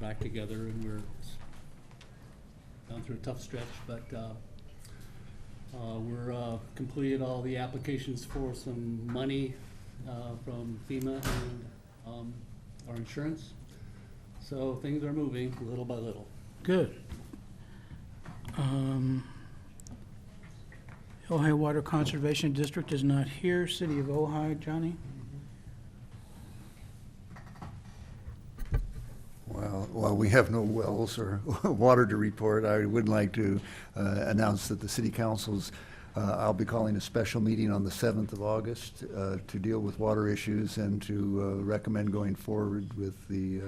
back together, and we're gone through a tough stretch, but we're completed all the applications for some money from FEMA and our insurance. So things are moving little by little. Good. Ojai Water Conservation District is not here. City of Ojai, Johnny? Well, we have no wells or water to report. I would like to announce that the City Council's, I'll be calling a special meeting on the 7th of August to deal with water issues and to recommend going forward with the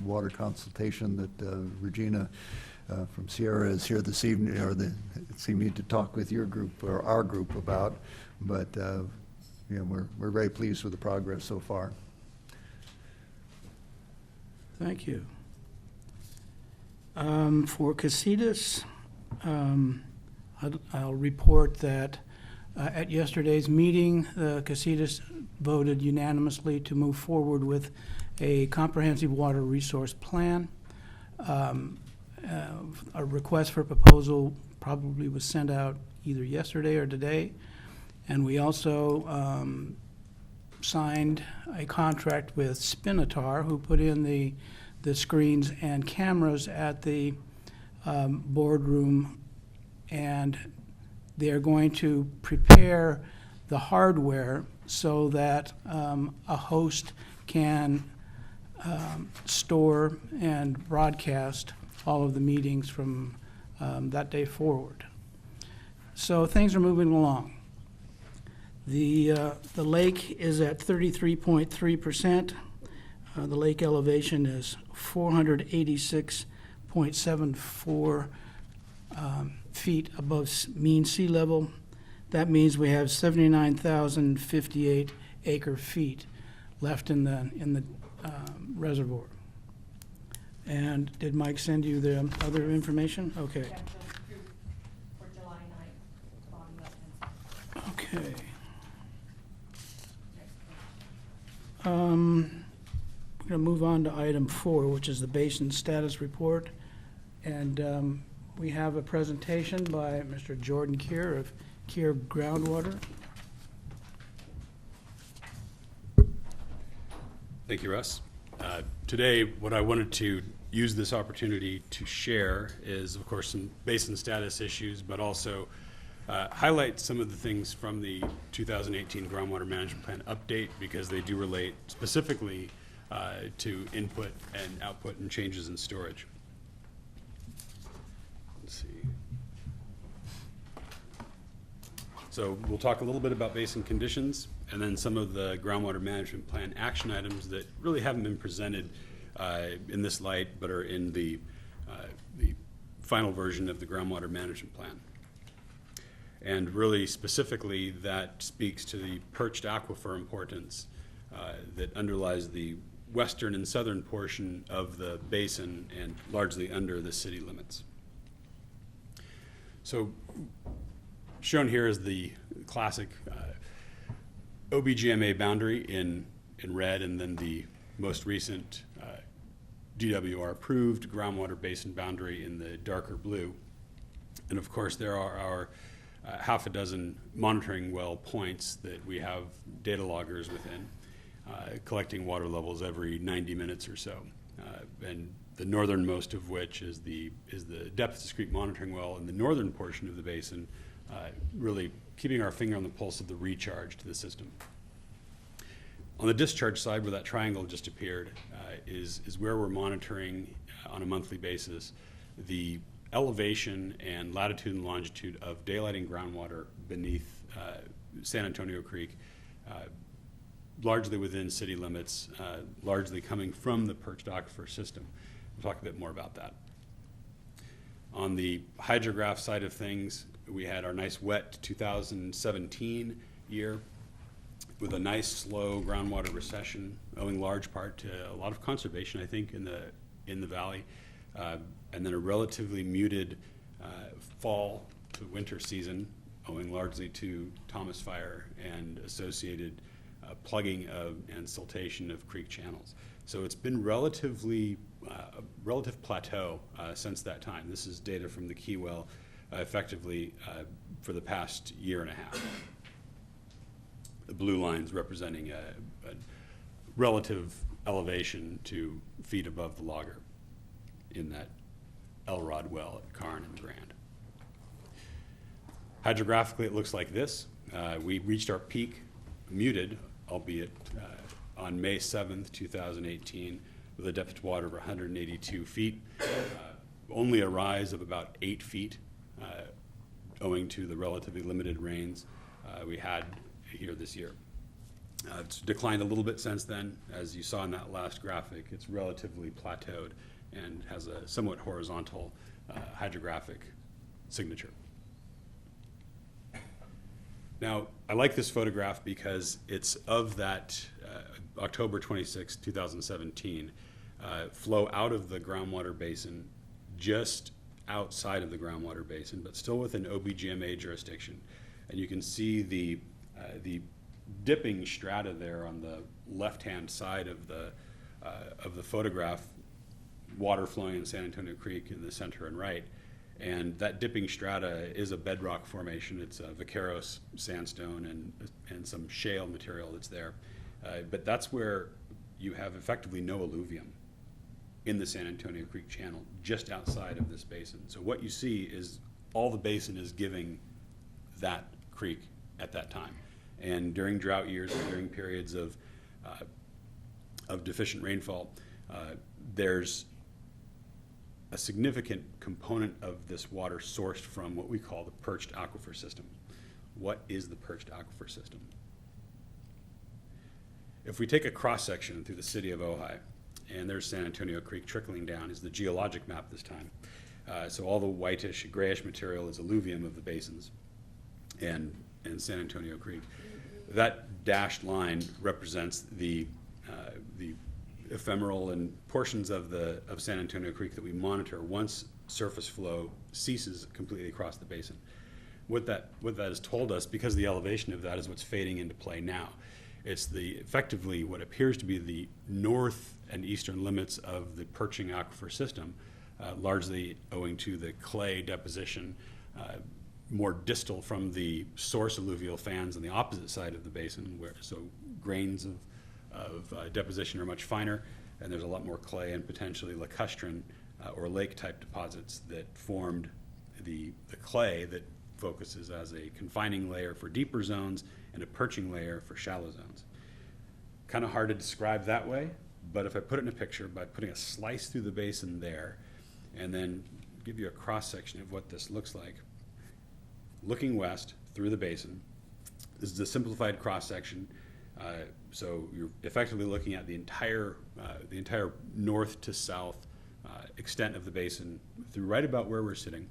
water consultation that Regina from Sierra is here this evening, or this evening to talk with your group or our group about. But we're very pleased with the progress so far. Thank you. For Casitas, I'll report that at yesterday's meeting, the Casitas voted unanimously to move forward with a comprehensive water resource plan. A request for proposal probably was sent out either yesterday or today. And we also signed a contract with Spinatar, who put in the screens and cameras at the boardroom, and they're going to prepare the hardware so that a host can store and broadcast all of the meetings from that day forward. So things are moving along. The lake is at 33.3%. The lake elevation is 486.74 feet above mean sea level. That means we have 79,058 acre feet left in the reservoir. And did Mike send you the other information? Okay. Yeah, for July 9th, bottom left-hand side. Okay. We're going to move on to item 4, which is the basin status report. And we have a presentation by Mr. Jordan Keir of Keir Groundwater. Thank you, Russ. Today, what I wanted to use this opportunity to share is, of course, some basin status issues, but also highlight some of the things from the 2018 Groundwater Management Plan update, because they do relate specifically to input and output and changes in storage. Let's see. So we'll talk a little bit about basin conditions, and then some of the Groundwater Management Plan action items that really haven't been presented in this light, but are in the final version of the Groundwater Management Plan. And really specifically, that speaks to the perched aquifer importance that underlies the western and southern portion of the basin and largely under the city limits. So shown here is the classic OBGMA boundary in red, and then the most recent DWR approved groundwater basin boundary in the darker blue. And of course, there are our half a dozen monitoring well points that we have data loggers within, collecting water levels every 90 minutes or so. And the northernmost of which is the depth discrete monitoring well in the northern portion of the basin, really keeping our finger on the pulse of the recharge to the system. On the discharge side, where that triangle just appeared, is where we're monitoring on a monthly basis the elevation and latitude and longitude of daylighting groundwater beneath San Antonio Creek, largely within city limits, largely coming from the perched aquifer system. We'll talk a bit more about that. On the hydrograph side of things, we had our nice wet 2017 year with a nice slow groundwater recession, owing large part to a lot of conservation, I think, in the valley, and then a relatively muted fall to winter season, owing largely to Thomas Fire and associated plugging of and siltation of creek channels. So it's been relatively relative plateau since that time. This is data from the Key Well, effectively for the past year and a half. The blue lines representing a relative elevation to feet above the logger in that Elrod well at Carn and Grand. Hydrographically, it looks like this. We reached our peak, muted, albeit on May 7th, 2018, with a depth to water of 182 feet, only a rise of about 8 feet, owing to the relatively limited rains we had here this year. It's declined a little bit since then. As you saw in that last graphic, it's relatively plateaued and has a somewhat horizontal hydrographic signature. Now, I like this photograph because it's of that October 26, 2017, flow out of the groundwater basin, just outside of the groundwater basin, but still within OBGMA jurisdiction. And you can see the dipping strata there on the left-hand side of the photograph, water flowing in San Antonio Creek in the center and right. And that dipping strata is a bedrock formation. It's a Vaqueros sandstone and some shale material that's there. But that's where you have effectively no alluvium in the San Antonio Creek channel, just outside of this basin. So what you see is all the basin is giving that creek at that time. And during drought years, or during periods of deficient rainfall, there's a significant component of this water sourced from what we call the perched aquifer system. What is the perched aquifer system? If we take a cross-section through the city of Ojai, and there's San Antonio Creek trickling down, is the geologic map this time. So all the whitish, grayish material is alluvium of the basins and San Antonio Creek. That dashed line represents the ephemeral and portions of San Antonio Creek that we monitor once surface flow ceases completely across the basin. What that has told us, because the elevation of that is what's fading into play now, it's effectively what appears to be the north and eastern limits of the perching aquifer system, largely owing to the clay deposition more distal from the source alluvial fans on the opposite side of the basin, so grains of deposition are much finer, and there's a lot more clay and potentially lacustrine or lake-type deposits that formed the clay that focuses as a confining layer for deeper zones and a perching layer for shallow zones. Kind of hard to describe that way, but if I put it in a picture by putting a slice through the basin there and then give you a cross-section of what this looks like, looking west through the basin, this is a simplified cross-section. So you're effectively looking at the entire north to south extent of the basin through right about where we're sitting.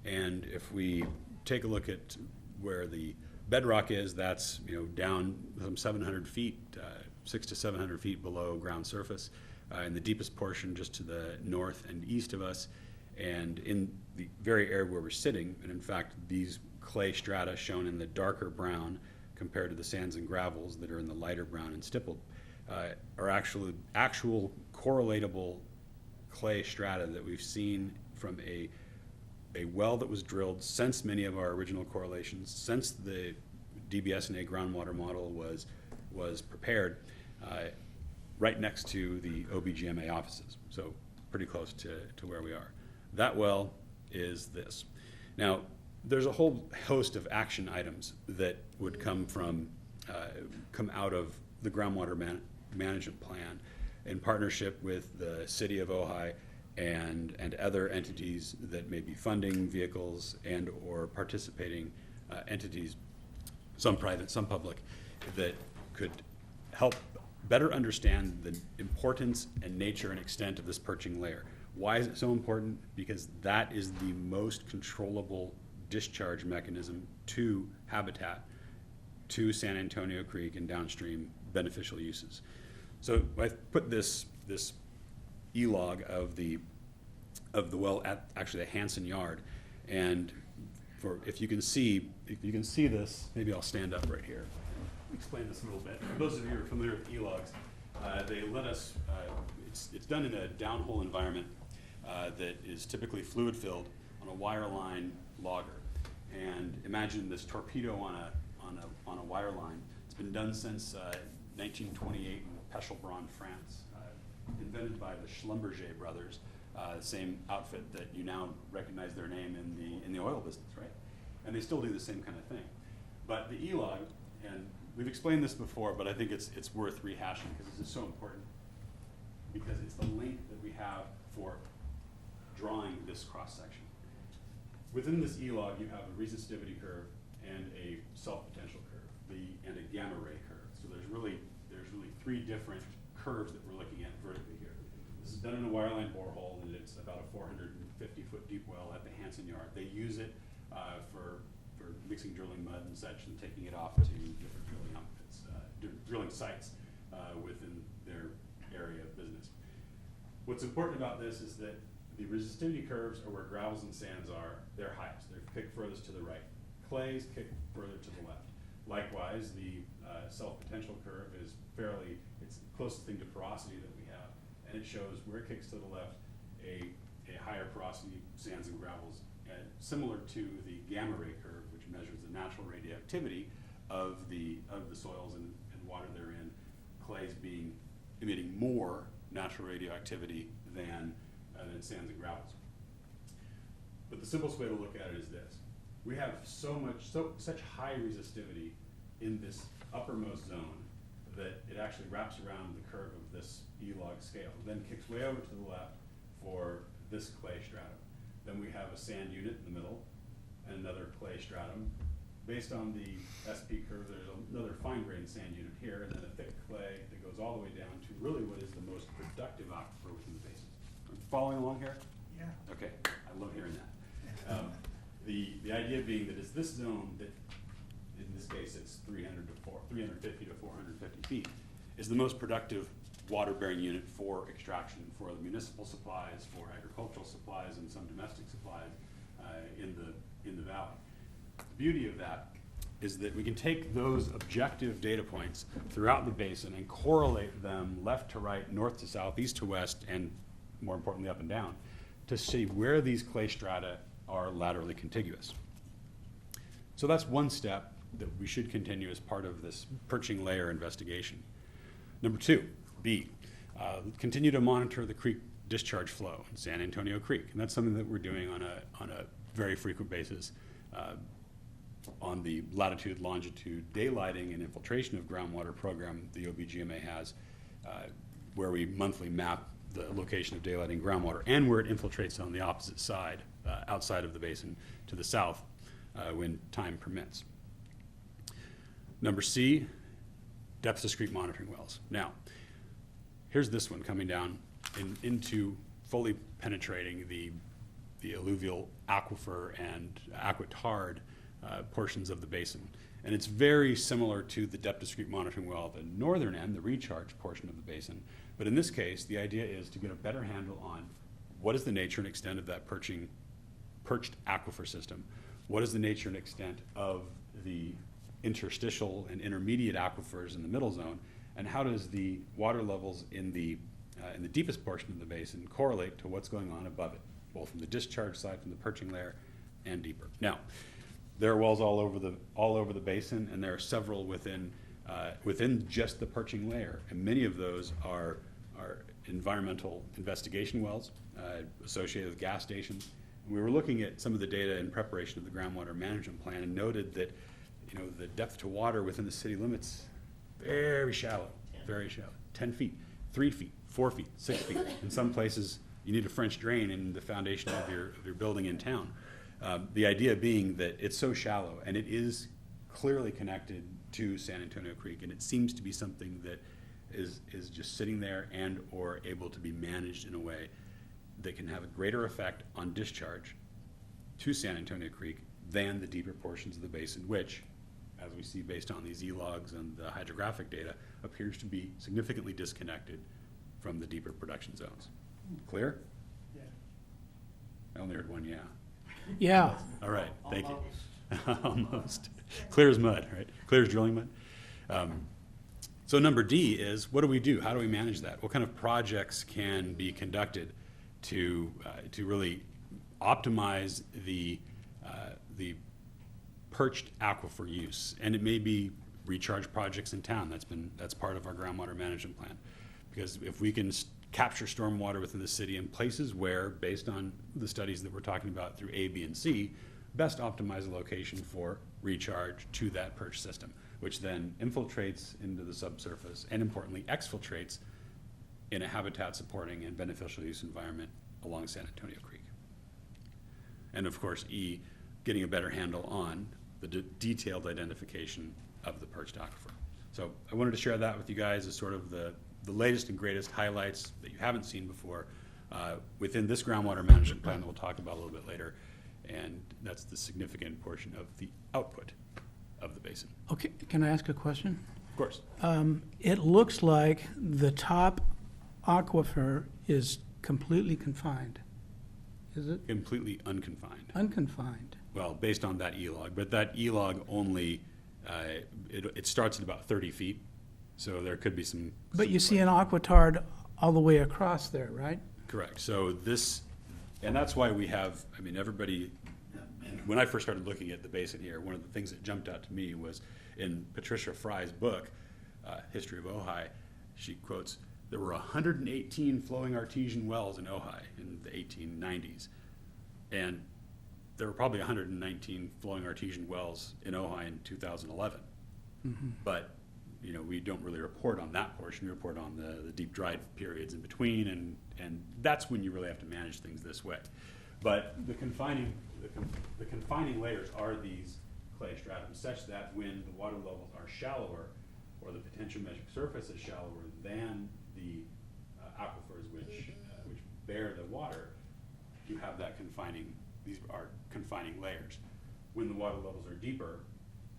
And if we take a look at where the bedrock is, that's down some 700 feet, 600 to 700 feet below ground surface, in the deepest portion just to the north and east of us, and in the very area where we're sitting. And in fact, these clay strata shown in the darker brown compared to the sands and gravels that are in the lighter brown and stippled are actual correlatable clay strata that we've seen from a well that was drilled since many of our original correlations, since the DBSNA groundwater model was prepared, right next to the OBGMA offices, so pretty close to where we are. That well is this. Now, there's a whole host of action items that would come out of the groundwater management plan in partnership with the city of Ojai and other entities that may be funding vehicles and or participating entities, some private, some public, that could help better understand the importance and nature and extent of this perching layer. Why is it so important? Because that is the most controllable discharge mechanism to habitat, to San Antonio Creek and downstream beneficial uses. So I put this e-log of the well at actually the Hanson Yard, and if you can see this, maybe I'll stand up right here. explain this a little bit. For those of you who are familiar with e-logs, they let us, it's done in a downhole environment that is typically fluid-filled on a wireline logger. And imagine this torpedo on a wire line. It's been done since 1928 in Pechelbronn, France, invented by the Schlumberger brothers, same outfit that you now recognize their name in the oil business, right? And they still do the same kind of thing. But the e-log, and we've explained this before, but I think it's worth rehashing because this is so important, because it's the link that we have for drawing this cross-section. Within this e-log, you have a resistivity curve and a self-potential curve, and a gamma ray curve. So there's really three different curves that we're looking at vertically here. This is done in a wireline borehole, and it's about a 450-foot deep well at the Hansen Yard. They use it for mixing drilling mud and such, and taking it off to different drilling outfits, drilling sites within their area of business. What's important about this is that the resistivity curves are where gravels and sands are. They're highest. They're kicked furthest to the right. Clays kick further to the left. Likewise, the self-potential curve is it's the closest thing to porosity that we have, and it shows where it kicks to the left, a higher porosity sands and gravels, similar to the gamma ray curve, which measures the natural radioactivity of the soils and water they're in, clays emitting more natural radioactivity than sands and gravels. But the simplest way to look at it is this. We have such high resistivity in this uppermost zone that it actually wraps around the curve of this E-log scale, then kicks way over to the left for this clay stratum. Then we have a sand unit in the middle and another clay stratum. Based on the SP curve, there's another fine-grained sand unit here, and then a thick clay that goes all the way down to really what is the most productive aquifer within the basin. Following along here? Yeah. Okay, I love hearing that. The idea being that it's this zone that, in this case, it's 350 to 450 feet, is the most productive water-bearing unit for extraction, for the municipal supplies, for agricultural supplies, and some domestic supplies in the valley. The beauty of that is that we can take those objective data points throughout the basin and correlate them left to right, north to south, east to west, and more importantly up and down, to see where these clay strata are laterally contiguous. So that's one step that we should continue as part of this perching layer investigation. Number two, B, continue to monitor the creek discharge flow in San Antonio Creek. And that's something that we're doing on a very frequent basis on the latitude, longitude, daylighting and infiltration of groundwater program the OBGMA has, where we monthly map the location of daylighting groundwater and where it infiltrates on the opposite side, outside of the basin to the south, when time permits. Number C, depth discrete monitoring wells. Now, here's this one coming down into fully penetrating the alluvial aquifer and aquitard portions of the basin. And it's very similar to the depth discrete monitoring well at the northern end, the recharge portion of the basin. But in this case, the idea is to get a better handle on what is the nature and extent of that perched aquifer system. What is the nature and extent of the interstitial and intermediate aquifers in the middle zone, and how does the water levels in the deepest portion of the basin correlate to what's going on above it, both from the discharge side, from the perching layer, and deeper. Now, there are wells all over the basin, and there are several within just the perching layer, and many of those are environmental investigation wells associated with gas stations. And we were looking at some of the data in preparation of the groundwater management plan and noted that the depth to water within the city limits, very shallow, 10 feet, 3 feet, 4 feet, 6 feet. In some places, you need a French drain in the foundation of your building in town. The idea being that it's so shallow, and it is clearly connected to San Antonio Creek, and it seems to be something that is just sitting there and or able to be managed in a way that can have a greater effect on discharge to San Antonio Creek than the deeper portions of the basin, which, as we see based on these E-logs and the hydrographic data, appears to be significantly disconnected from the deeper production zones. Clear? Yeah. I only heard one yeah. Yeah. All right, thank you. Almost. Clear as mud, right? Clear as drilling mud. So number D is, what do we do? How do we manage that? What kind of projects can be conducted to really optimize the perched aquifer use? And it may be recharge projects in town. That's part of our groundwater management plan. Because if we can capture stormwater within the city in places where, based on the studies that we're talking about through A, B, and C, best optimize a location for recharge to that perch system, which then infiltrates into the subsurface and importantly exfiltrates in a habitat supporting and beneficial use environment along San Antonio Creek. And of course, E, getting a better handle on the detailed identification of the perched aquifer. So I wanted to share that with you guys as sort of the latest and greatest highlights that you haven't seen before within this groundwater management plan that we'll talk about a little bit later. And that's the significant portion of the output of the basin. Okay, can I ask a question? Of course. It looks like the top aquifer is completely confined. Is it? Completely unconfined. Unconfined. Well, based on that E-log, but that E-log only, it starts at about 30 feet. So there could be some. But you see an aquitard all the way across there, right? Correct. So this, and that's why we have, I mean, everybody, when I first started looking at the basin here, one of the things that jumped out to me was in Patricia Fry's book, History of Ojai, she quotes, there were 118 flowing artesian wells in Ojai in the 1890s. And there were probably 119 flowing artesian wells in Ojai in 2011. But you know, we don't really report on that portion. We report on the deep dried periods in between, and that's when you really have to manage things this way. But the confining layers are these clay stratums, such that when the water levels are shallower, or the potential metric surface is shallower than the aquifers which bear the water, you have that confining. These are confining layers. When the water levels are deeper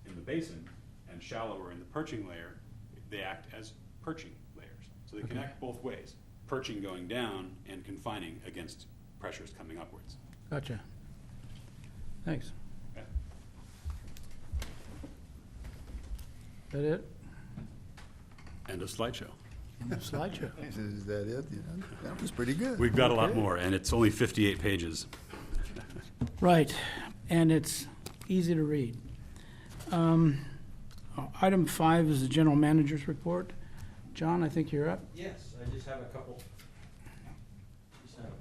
in the basin and shallower in the perching layer, they act as perching layers. So they connect both ways, perching going down and confining against pressures coming upwards. Gotcha. Thanks. Okay. That it? End of slideshow. Slideshow. Is that it? Yeah, that was pretty good. We've got a lot Okay. more, and it's only 58 pages. Right, and it's easy to read. Item 5 is the general manager's report. John, I think you're up. Yes, I just have a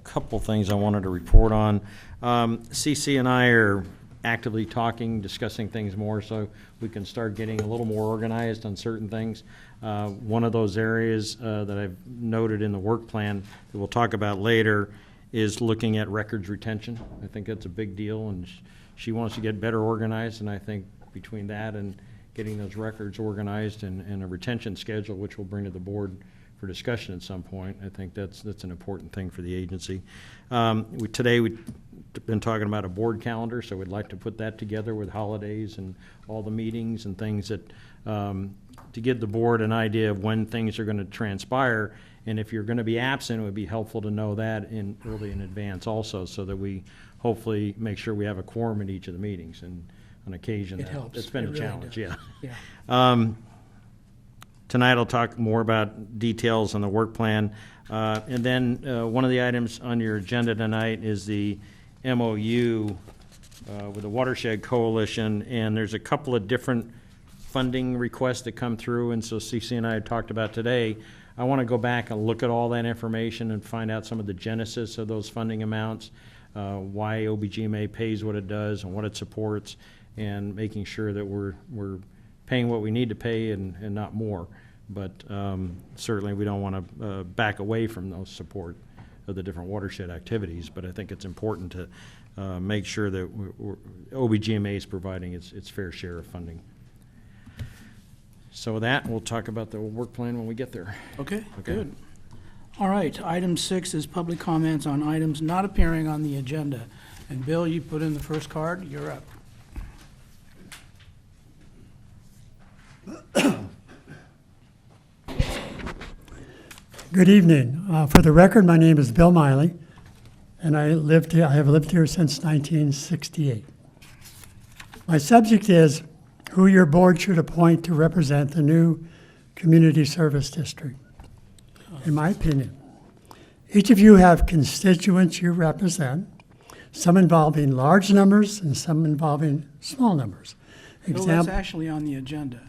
couple things I wanted to report on. CC and I are actively talking, discussing things more so we can start getting a little more organized on certain things. One of those areas that I've noted in the work plan that we'll talk about later is looking at records retention. I think that's a big deal, and she wants to get better organized, and I think between that and getting those records organized and a retention schedule, which we'll bring to the board for discussion at some point, I think that's an important thing for the agency. Today we've been talking about a board calendar, so we'd like to put that together with holidays and all the meetings and things that to give the board an idea of when things are going to transpire. And if you're going to be absent, it would be helpful to know that early in advance also, so that we hopefully make sure we have a quorum at each of the meetings. And on occasion, It helps. it's been It a really challenge, does. yeah. Yeah. Tonight I'll talk more about details on the work plan. And then one of the items on your agenda tonight is the MOU with the Watershed Coalition. And there's a couple of different funding requests that come through. And so CC and I had talked about today. I want to go back and look at all that information and find out some of the genesis of those funding amounts, why OBGMA pays what it does and what it supports, and making sure that we're paying what we need to pay and not more. But certainly we don't want to back away from those support of the different watershed activities. But I think it's important to make sure that OBGMA is providing its fair share of funding. So with that, we'll talk about the work plan when we get there. Okay, Okay. good. All right, item 6 is public comments on items not appearing on the agenda. And Bill, you put in the first card, you're up. Good evening. For the record, my name is Bill Miley, and I have lived here since 1968. My subject is who your board should appoint to represent the new community service district, in my opinion. Each of you have constituents you represent, some involving large numbers and some involving small numbers. Bill, that's actually on the agenda.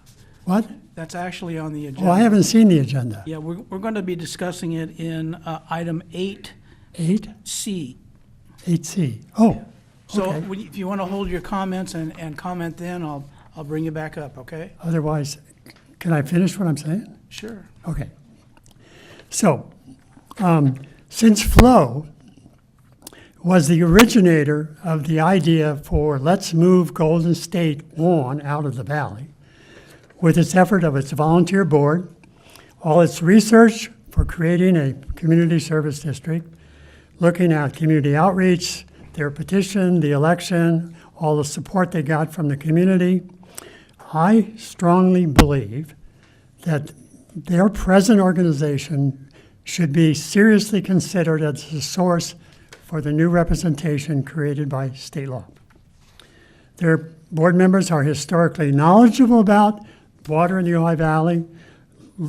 What? That's actually on the agenda. Oh, I haven't seen the agenda. Yeah, we're going to be discussing it in item 8C. 8C. Oh, So okay. if you want to hold your comments and comment then, I'll bring you back up, okay? Otherwise, can I finish what I'm saying? Sure. Okay. So, since Flo was the originator of the idea for let's move Golden State on out of the valley, with its effort of its volunteer board, all its research for creating a community service district, looking at community outreach, their petition, the election, all the support they got from the community, I strongly believe that their present organization should be seriously considered as a source for the new representation created by state law. Their board members are historically knowledgeable about water in the Ojai Valley,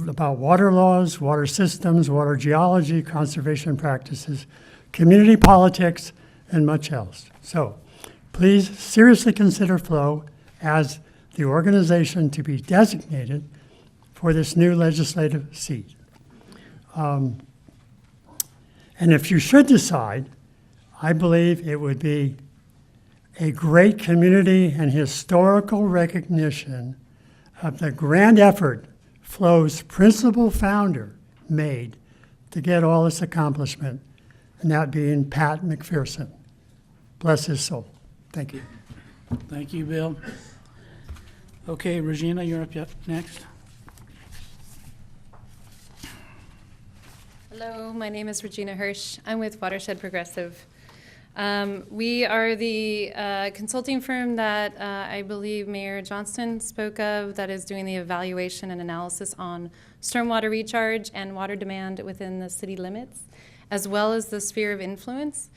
about water laws, water systems, water geology, conservation practices, community politics, and much else. So please seriously consider Flo as the organization to be designated for this new legislative seat. And if you should decide, I believe it would be a great community and historical recognition of the grand effort Flo's principal founder made to get all this accomplishment, and that being Pat McPherson. Bless his soul. Thank you. Thank you, Bill. Okay, Regina, you're up next. Hello, my name is Regina Hirsch. I'm with Watershed Progressive. We are the consulting firm that I believe Mayor Johnston spoke of that is doing the evaluation and analysis on stormwater recharge and water demand within the city limits, as well as the sphere of influence.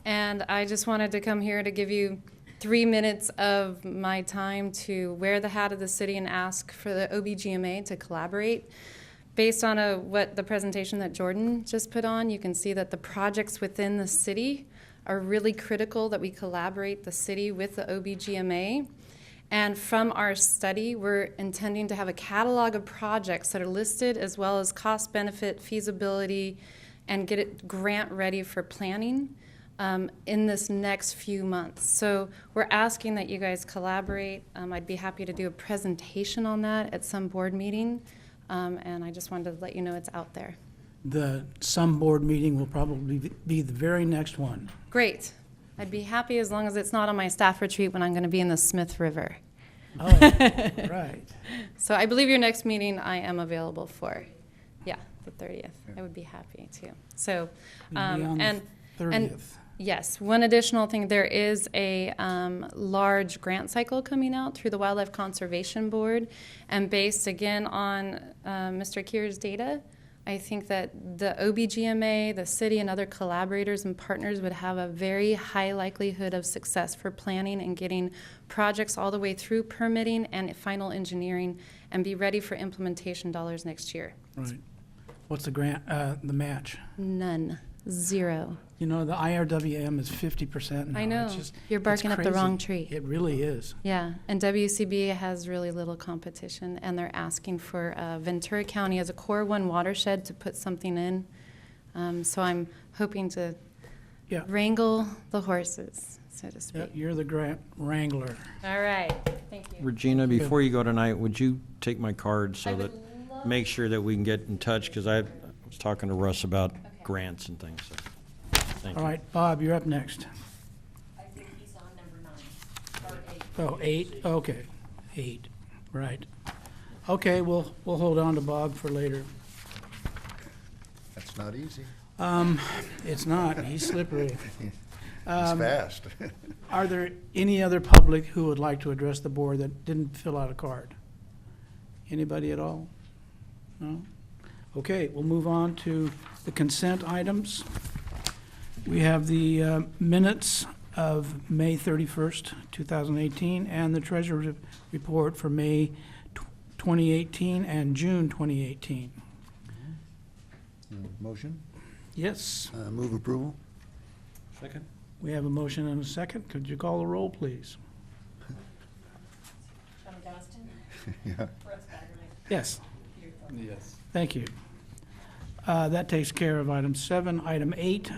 And I just wanted to come here to give you 3 minutes of my time to wear the hat of the city and ask for the OBGMA to collaborate. Based on what the presentation that Jordan just put on, you can see that the projects within the city are really critical that we collaborate the city with the OBGMA. And from our study, we're intending to have a catalog of projects that are listed as well as cost, benefit, feasibility, and get it grant ready for planning in this next few months. So we're asking that you guys collaborate. I'd be happy to do a presentation on that at some board meeting. And I just wanted to let you know it's out there. The some board meeting will probably be the very next one. Great. I'd be happy as long as it's not on my staff retreat when I'm going to be in the Smith River. Oh, right. So I believe your next meeting I am available for. Yeah, the 30th. I would be happy to. So, We'll be on the and 30th. yes, one additional thing, there is a large grant cycle coming out through the Wildlife Conservation Board, and based again on Mr. Kier's data, I think that the OBGMA, the city, and other collaborators and partners would have a very high likelihood of success for planning and getting projects all the way through permitting and final engineering and be ready for implementation dollars next year. Right. What's the grant, the match? None. Zero. You know, the IRWM is 50% now. I know. It's just- You're barking it's up the crazy. wrong tree. It really is. Yeah, and WCB has really little competition, and they're asking for Ventura County as a Core 1 watershed to put something in. So I'm hoping to Yeah. wrangle the horses, so to Yeah, speak. you're the grant wrangler. All right, thank you. Regina, before you go tonight, would you take my card so I that, would love- make sure that we can get in touch, because I was talking to Russ about grants and things, so, thank you. All right, Bob, you're up next. I think he's on number 9, or 8. Oh, 8, okay, 8, right. Okay, we'll hold on to Bob for later. That's not easy. It's not, he's slippery. It's fast. Are there any other public who would like to address the board that didn't fill out a card? Anybody at all? No? Okay, we'll move on to the consent items. We have the minutes of May 31st, 2018, and the treasurer's report for May 2018 and June 2018. Motion? Yes, Move approval? Second? we have a motion and a second. Could you call the roll, please? Johnny Johnston, Yeah. Russ Baggerly, Yes. Peter Phillips. Yes. Thank you. That takes care of item 7. Item 8,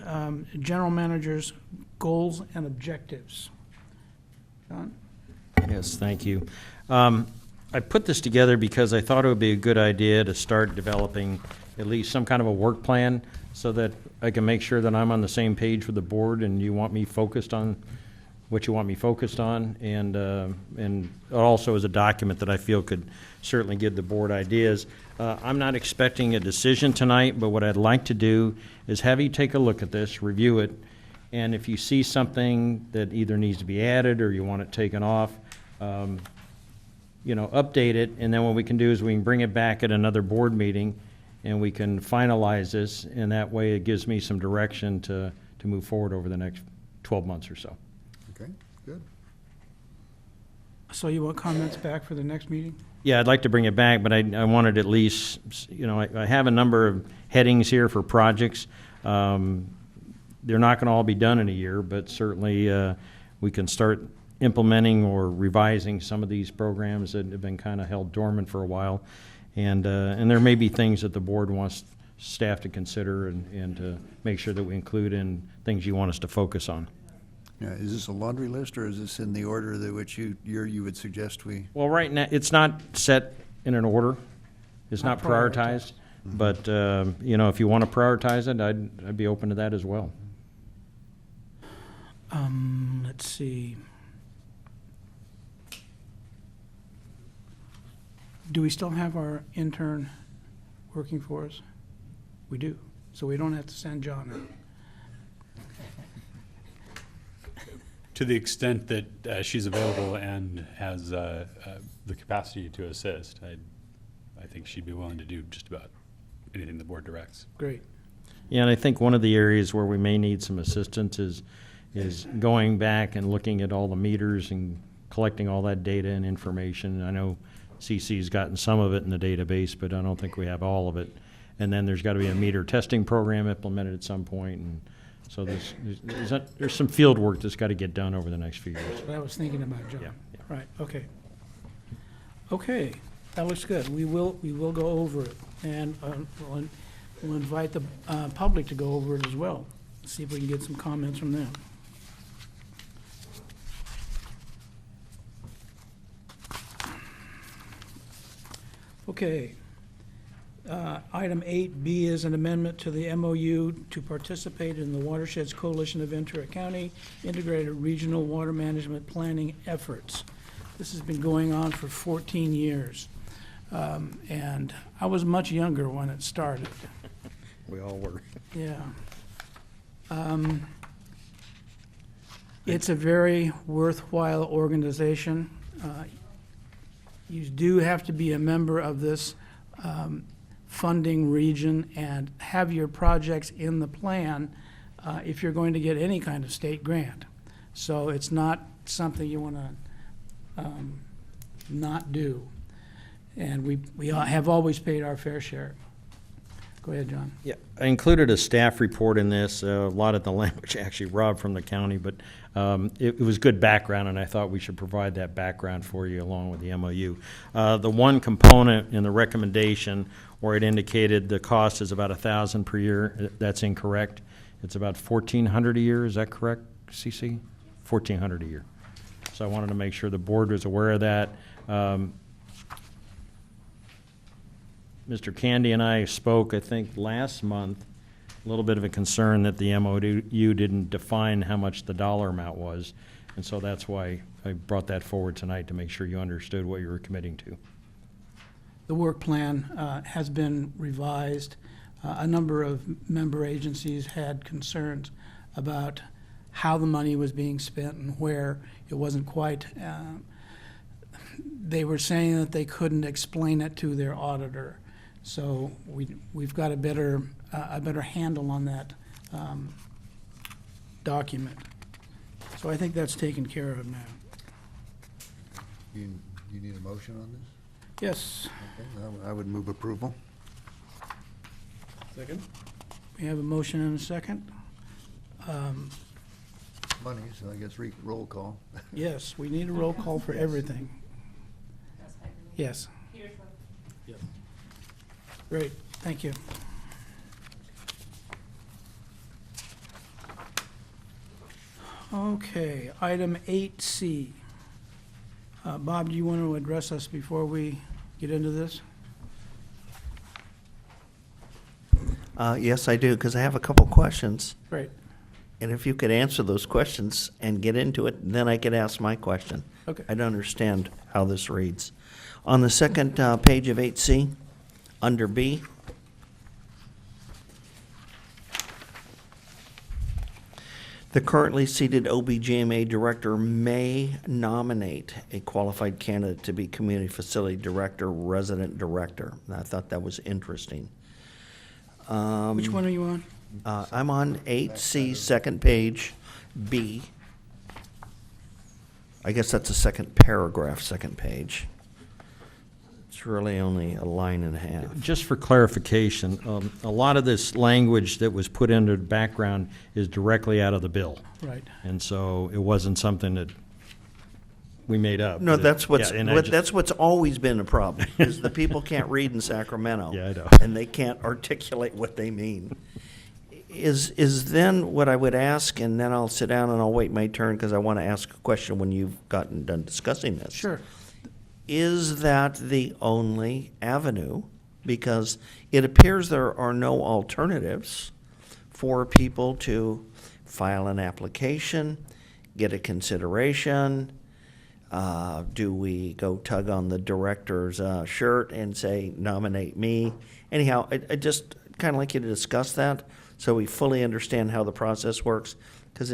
general manager's goals and objectives. John? Yes, thank you. I put this together because I thought it would be a good idea to start developing at least some kind of a work plan so that I can make sure that I'm on the same page with the board and you want me focused on what you want me focused on, and also as a document that I feel could certainly give the board ideas. I'm not expecting a decision tonight, but what I'd like to do is have you take a look at this, review it, and if you see something that either needs to be added or you want it taken off, update it, and then what we can do is we can bring it back at another board meeting and we can finalize this, and that way it gives me some direction to move forward over the next 12 months or so. Okay, good. So you want comments back for the next meeting? Yeah, I'd like to bring it back, but I wanted at least, I have a number of headings here for projects. They're not going to all be done in a year, but certainly we can start implementing or revising some of these programs that have been kind of held dormant for a while. And there may be things that the board wants staff to consider and to make sure that we include in things you want us to focus on. Yeah, is this a laundry list, or is this in the order that which you would suggest we? Well, right now, it's not set in an order. It's not Not prioritized. prioritized. But, if you want to prioritize it, I'd be open to that as well. Let's see. Do we still have our intern working for us? We do, so we don't have to send John in. To the extent that she's available and has the capacity to assist, I think she'd be willing to do just about anything the board directs. Great. Yeah, and I think one of the areas where we may need some assistance is going back and looking at all the meters and collecting all that data and information. I know CC's gotten some of it in the database, but I don't think we have all of it. And then there's got to be a meter testing program implemented at some point, and so there's some field work that's got to get done over the next few years. What I was thinking about, John. Yeah. Right, okay. Okay, that looks good. We will go over it, and we'll invite the public to go over it as well. See if we can get some comments from them. Okay. Item 8B is an amendment to the MOU to participate in the Watersheds Coalition of Ventura County Integrated Regional Water Management Planning Efforts. This has been going on for 14 years, and I was much younger when it started. We all were. Yeah. It's a very worthwhile organization. You do have to be a member of this funding region and have your projects in the plan if you're going to get any kind of state grant. So it's not something you want to not do. And we have always paid our fair share. Go ahead, John. Yeah, I included a staff report in this, a lot of the language actually robbed from the county, but it was good background, and I thought we should provide that background for you along with the MOU. The one component in the recommendation where it indicated the cost is about $1,000 per year, that's incorrect. It's about $1,400 a year, is that correct, CC? $1,400 a year. So I wanted to make sure the board was aware of that. Mr. Candy and I spoke, I think, last month, a little bit of a concern that the MOU didn't define how much the dollar amount was. And so that's why I brought that forward tonight, to make sure you understood what you were committing to. The work plan has been revised. A number of member agencies had concerns about how the money was being spent and where it wasn't quite. They were saying that they couldn't explain it to their auditor. So we've got a better handle on that document. So I think that's taken care of now. You need a motion on this? Yes, Okay, I would move approval. Second? we have a motion and a second. Money, so I guess roll call. Yes, we need a roll call for everything. Russ Beverly. Yes, Peter Schwab. Yes. great, thank you. Okay, item 8C. Bob, do you want to address us before we get into this? Yes, I do, because I have a couple questions. Great, And if you could answer those questions and get into it, then I could ask my question. okay. I don't understand how this reads. On the second page of 8C, under B, the currently seated OBGMA director may nominate a qualified candidate to be community facility director, resident director. And I thought that was interesting. Which one are you on? I'm on 8C, second page, B. I guess that's the second paragraph, second page. It's really only a line and a half. Just for clarification, a lot of this language that was put into the background is directly out of the bill. Right. And so it wasn't something that we made up. No, that's what's, Yeah, and I that's what's always been a problem, is the people can't read in Sacramento. Yeah, I know. And they can't articulate what they mean. Is then what I would ask, and then I'll sit down and I'll wait my turn, because I want to ask a question when you've gotten done discussing this. Sure. Is that the only avenue? Because it appears there are no alternatives for people to file an application, get a consideration. Do we go tug on the director's shirt and say, nominate me? Anyhow, I just kind of like you to discuss that so we fully understand how the process works, because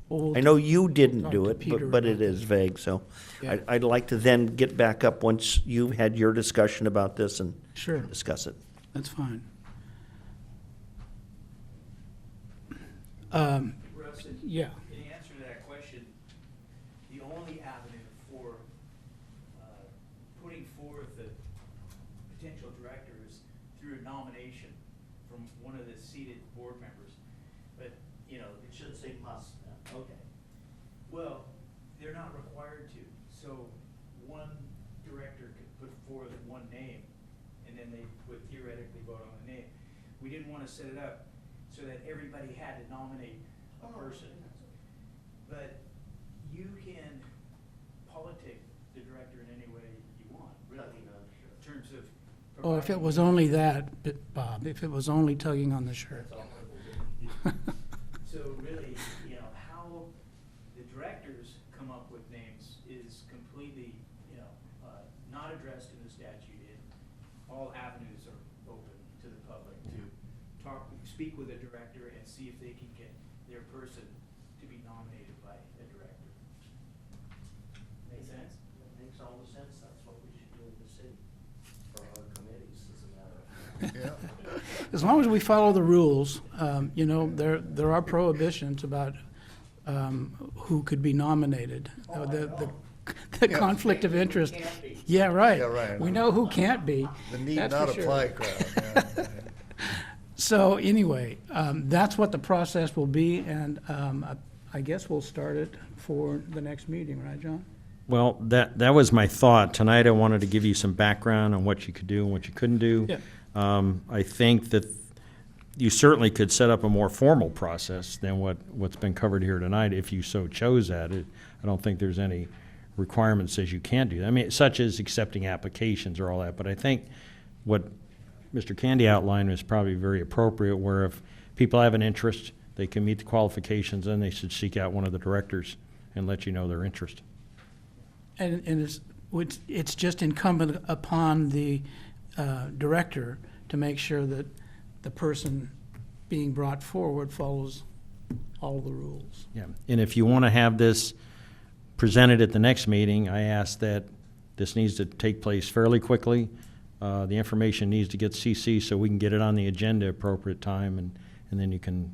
Well, I know you didn't talk do to it, Peter but it about is vague, so Yeah. I'd like to then get back up once you've had your discussion about this and Sure, discuss it. that's fine. Russ, Yeah, in answer to that question, the only avenue for putting forth the potential director is through a nomination from one of the seated board members. But, you know, It should say must. okay. Well, they're not required to. So one director could put forth one name, and then they would theoretically vote on the name. We didn't want to set it up so that everybody had to nominate a person. But you can politic the director in any way you want, really, in terms of. oh, if it providing- was only that, Bob, if it was only tugging on the shirt. So really, you know, how the directors come up with names is completely, you know, not addressed in the statute. And all avenues are open to the public to speak with a director and see if they can get their person to be nominated by a director. Make sense? That makes all the sense. That's what we should do in the city for our committees, as a matter of fact. Yeah. As long as we follow the rules, you know, there are prohibitions about who could be nominated. The conflict of interest. Yeah, right. Yeah, right. We know who can't be. The need That's not for sure. apply crowd. Yeah. So anyway, that's what the process will be, and I guess we'll start it for the next meeting, right, John? Well, that was my thought. Tonight, I wanted to give you some background on what you could do and what you couldn't do. Yeah. I think that you certainly could set up a more formal process than what's been covered here tonight if you so chose that. I don't think there's any requirement that says you can't do that. I mean, such as accepting applications or all that. But I think what Mr. Candy outlined is probably very appropriate, where if people have an interest, they can meet the qualifications, then they should seek out one of the directors and let you know their interest. And it's just incumbent upon the director to make sure that the person being brought forward follows all the rules. Yeah, and if you want to have this presented at the next meeting, I ask that this needs to take place fairly quickly. The information needs to get CC so we can get it on the agenda at appropriate time, and then you can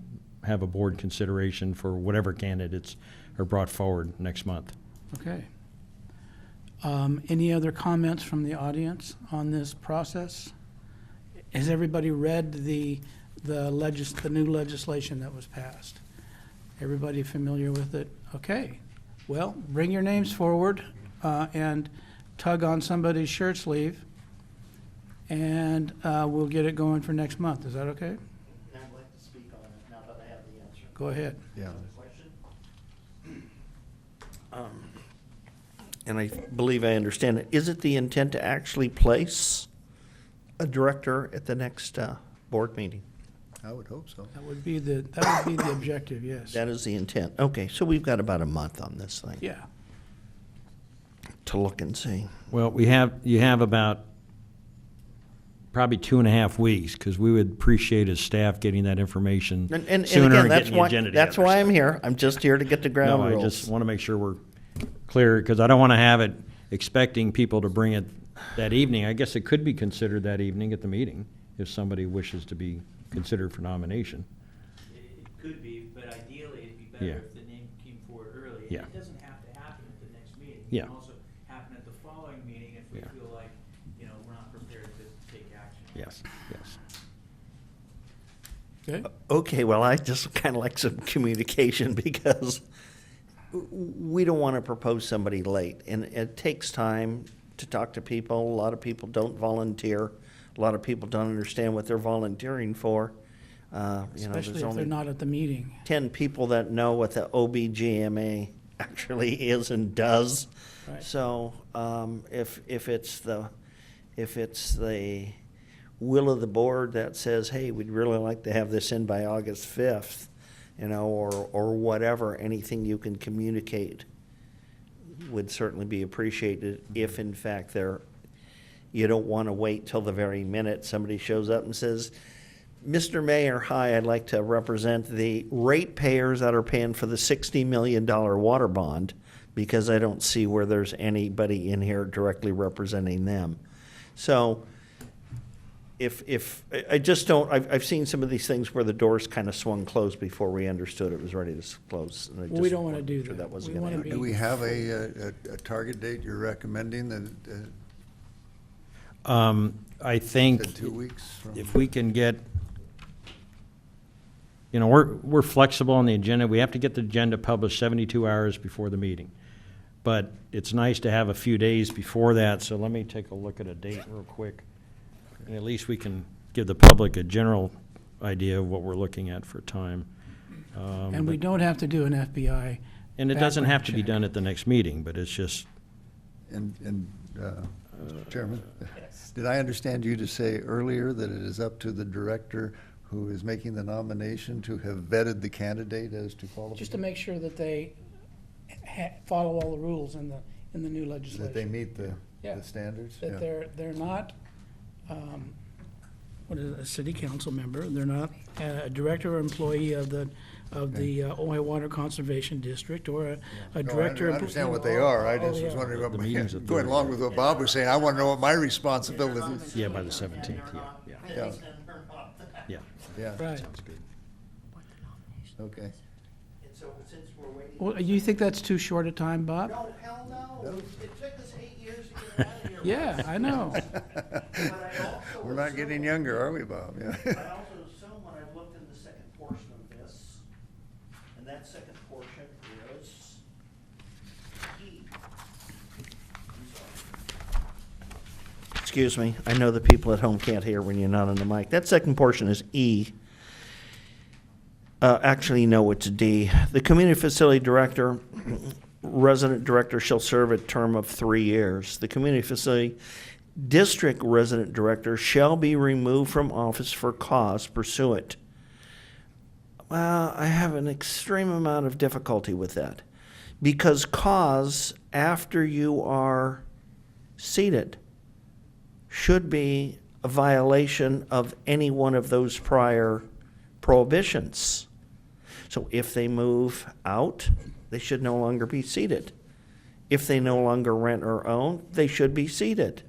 have a board consideration for whatever candidates are brought forward next month. Okay. Any other comments from the audience on this process? Has everybody read the new legislation that was passed? Everybody familiar with it? Okay. Well, bring your names forward and tug on somebody's shirt sleeve, and we'll get it going for next month. Is that okay? I'd like to speak on it now that I have the answer. Go ahead. Yeah. And I believe I understand it. Is it the intent to actually place a director at the next board meeting? I would hope so. That would be the objective, yes. That is the intent. Okay, so we've got about a month on this thing Yeah. to look and see. Well, you have about probably 2.5 weeks, because we would appreciate as staff getting that information And sooner again, and that's getting the why, agenda that's together. why I'm here. I'm just here to get the ground No, I rules. just want to make sure we're clear, because I don't want to have it expecting people to bring it that evening. I guess it could be considered that evening at the meeting, if somebody wishes to be considered for nomination. It could be, but ideally, it'd be Yeah. better if the name came forward early. And Yeah. it doesn't have to happen at the next meeting. Yeah. It can also happen at the following meeting if we Yeah. feel like, we're not prepared to take action. Yes, yes. Okay. Okay, well, I just kind of like some communication because we don't want to propose somebody late. And it takes time to talk to people. A lot of people don't volunteer. A lot of people don't understand what they're volunteering for. Especially there's if they're only not at the meeting. 10 people that know what the OBGMA actually is and does. Right. So if it's the will of the board that says, hey, we'd really like to have this in by August 5th, or whatever, anything you can communicate would certainly be appreciated if in fact you don't want to wait till the very minute somebody shows up and says, Mr. Mayor, hi, I'd like to represent the ratepayers that are paying for the $60 million water bond, because I don't see where there's anybody in here directly representing them. So if I just don't, I've seen some of these things where the doors kind of swung closed before we understood it was ready to close. And I Well, we just don't wanna wasn't do sure that. wasn't We gonna wanna happen. Do we have a target date you're recommending that, I think said 2 weeks from? if we can get, we're flexible on the agenda. We have to get the agenda published 72 hours before the meeting. But it's nice to have a few days before that, so let me take a look at a date real quick. And at least we can give the public a general idea of what we're looking at for time. And we don't have to do an FBI. And it doesn't background have to be check. done at the next meeting, but it's just, And Mr. Chairman, did I understand you to say earlier that it is up to the director who is making the nomination to have vetted the candidate as to qualification? Just to make sure that they follow all the rules in the new legislation. That they meet Yeah. the standards? That Yeah. they're not, a city council member, they're not a director or employee of the Ojai Water Conservation District, or a No, director. I understand what they are. I just was yeah. wondering, The meeting's what at going 30. along with what Bob was saying, I want to know what my responsibility is. yeah, by the 17th, yeah. Yeah, Yeah, yeah, Right. sounds good. okay. And so since we're waiting. Well, you think that's too short a time, Bob? No, hell no. It took us 8 years to get out of here. Yeah, I know. But I also We're not getting younger, are we, Bob? Yeah. I also assume when I looked in the second portion of this, and that second portion is E. Excuse me, I know the people at home can't hear when you're not on the mic. That second portion is E. Actually, no, it's D. The community facility director, resident director shall serve a term of 3 years. The community facility district resident director shall be removed from office for cause pursuant. Well, I have an extreme amount of difficulty with that, because cause, after you are seated, should be a violation of any one of those prior prohibitions. So if they move out, they should no longer be seated. If they no longer rent or own, they should be seated.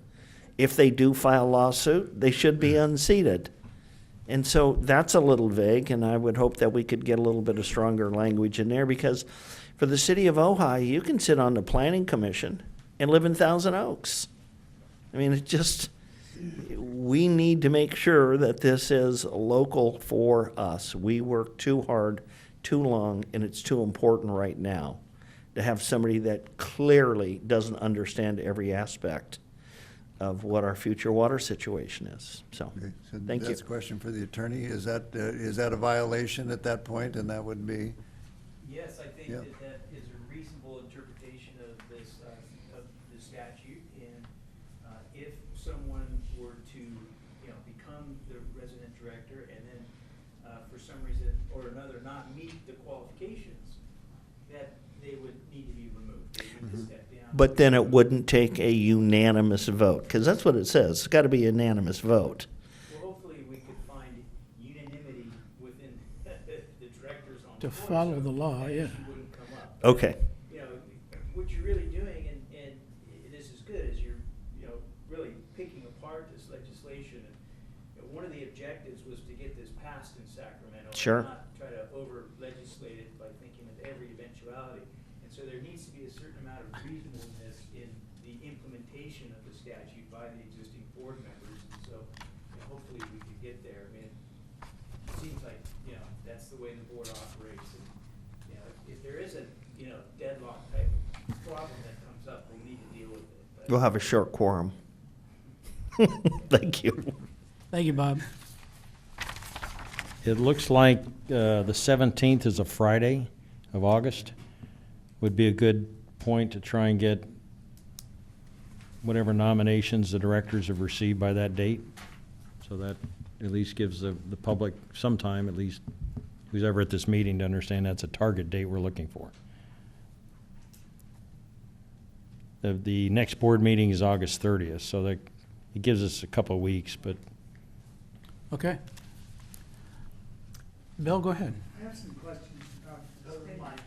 If they do file lawsuit, they should be unseated. And so that's a little vague, and I would hope that we could get a little bit of stronger language in there, because for the city of Ojai, you can sit on the planning commission and live in Thousand Oaks. I mean, it just, we need to make sure that this is local for us. We work too hard, too long, and it's too important right now to have somebody that clearly doesn't understand every aspect of what our future water situation is. So, Okay, so thank you. that's a question for the attorney. Is that a violation at that point, and that would be? Yes, I think Yeah. that is a reasonable interpretation of this, of the statute. And if someone were to, become the resident director and then for some reason or another not meet the qualifications, that they would need to be removed. They would have to step down. But then it wouldn't take a unanimous vote, because that's what it says. It's got to be a unanimous vote. Well, hopefully we could find unanimity within the directors on To the board, follow so the law, that yeah. issue wouldn't come up. Okay. What you're really doing, and this is good, is you're, really picking apart this legislation. And one of the objectives was to get this passed in Sacramento. Sure. And not try to over-legislate it by thinking of every eventuality. And so there needs to be a certain amount of reasonableness in the implementation of the statute by the existing board members. And so, hopefully we could get there. I mean, it seems like, that's the way the board operates. And, if there is a, deadlock type problem that comes up, we'll need to deal with it. But We'll have a short quorum. Thank you. Thank you, Bob. It looks like the 17th is a Friday of August. Would be a good point to try and get whatever nominations the directors have received by that date. So that at least gives the public some time, at least who's ever at this meeting, to understand that's a target date we're looking for. The next board meeting is August 30th, so that it gives us a couple of weeks, but Okay. Bill, go ahead. I have some questions about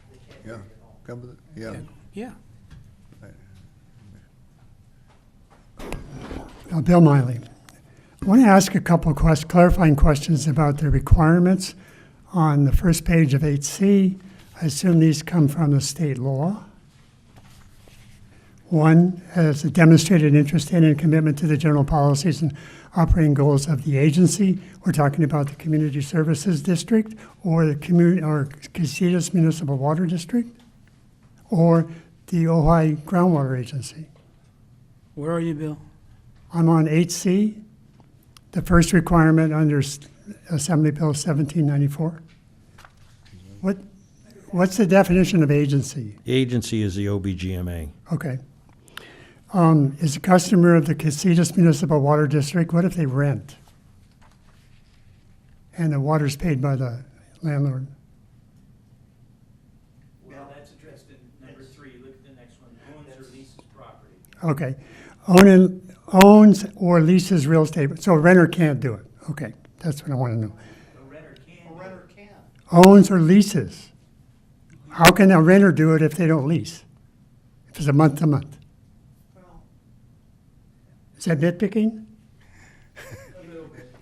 Yeah, come with it, yeah. Yeah. Bill Miley. I want to ask a couple of clarifying questions about the requirements on the first page of 8C. I assume these come from the state law. One has a demonstrated interest in and commitment to the general policies and operating goals of the agency. We're talking about the Community Services District or the Casitas Municipal Water District or the Ojai Groundwater Agency. Where are you, Bill? I'm on 8C, the first requirement under Assembly Bill 1794. What's the definition of agency? agency is the OBGMA. Okay. Is a customer of the Casitas Municipal Water District, what if they rent? And the water's paid by the landlord? Well, that's addressed in number 3. Look at the next one. Owns or leases property. Okay. Owns or leases real estate, so a renter can't do it. Okay, that's what I want to know. A renter can. Owns or leases. How can a renter do it if they don't lease? If it's a month to month? Is that nitpicking?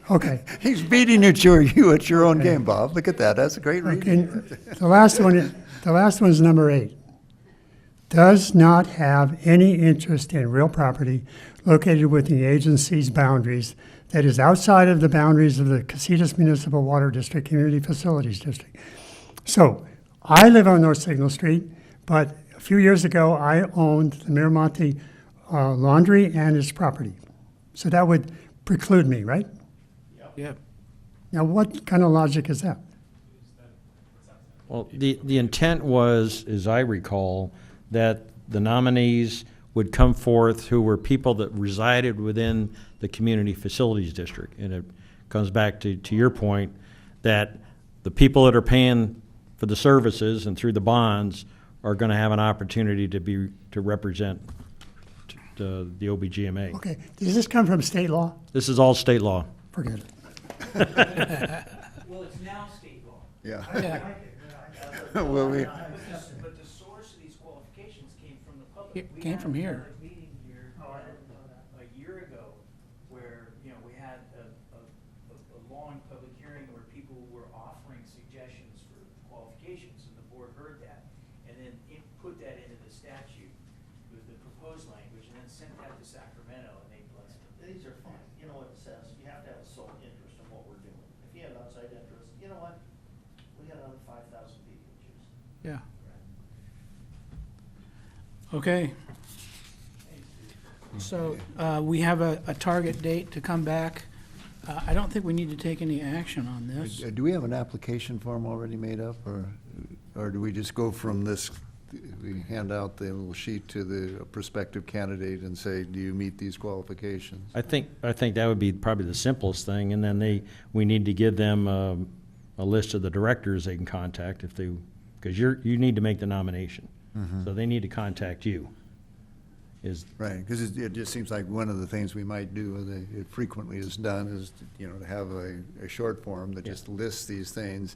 Okay. He's beating you at your own game, Bob. Look at that. That's a great Okay. reading. The last one is number 8. Does not have any interest in real property located within the agency's boundaries that is outside of the boundaries of the Casitas Municipal Water District Community Facilities District. So I live on North Signal Street, but a few years ago I owned the Miramonte Laundry and its property. So that would preclude me, right? Yeah. Now, what kind of logic is that? Well, the intent was, as I recall, that the nominees would come forth who were people that resided within the community facilities district. And it comes back to your point that the people that are paying for the services and through the bonds are going to have an opportunity to represent the OBGMA. Okay, does this come from state law? This is all state law. Forget it. Well, it's now state law. Yeah. Yeah. Well, But the source of these qualifications came from the public. It We came had from a here. public meeting here a year ago where, we had a long public statute with the proposed language and then sent that to Sacramento and they blessed it. These are fine. You know what it says? You have to have a sole interest in what we're doing. If you have outside interest, you know what? We got another 5,000 people to choose. Yeah. Okay. So we have a target date to come back. I don't think we need to take any action on this. Do we have an application form already made up, or do we just go from this, we hand out the little sheet to the prospective candidate and say, do you meet these qualifications? I think that would be probably the simplest thing, and then we need to give them a list of the directors they can contact if they, because you need to make the nomination. So they need to contact you. Right, because it just seems like one of the things we might do, and it frequently is done, is, to have a short form that just lists these things.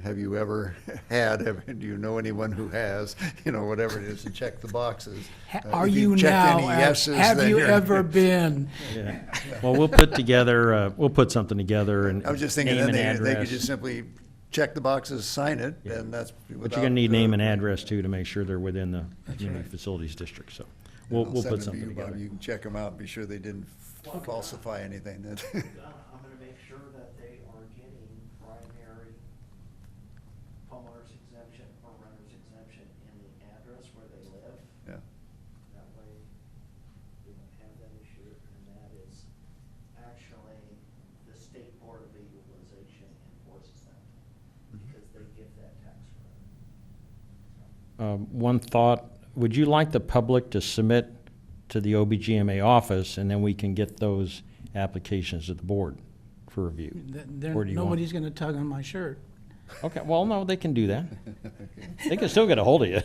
Have you ever do you know anyone who has, whatever it is, and check the boxes. Are If you you've checked now, any yeses, have then you you're- ever been? Yeah. Well, we'll put something together and I was just thinking, name then and they could address. just simply check the boxes, sign it, and that's. But you're gonna need name and address too to make sure they're within the community facilities district, so we'll put something together. You can check them out, and be sure they didn't falsify anything. I'm gonna make sure that they are getting primary homeowner's exemption or renter's exemption in the address where they live. Yeah. That way, we don't have that issue, and that is actually the State Board of Equalization enforces that, because they give that tax credit. One thought, would you like the public to submit to the OBGMA office, and then we can get those applications to the board for review? Or do you want- Nobody's going to tug on my shirt. Okay, well, no, they can do that. They can still get a hold of you.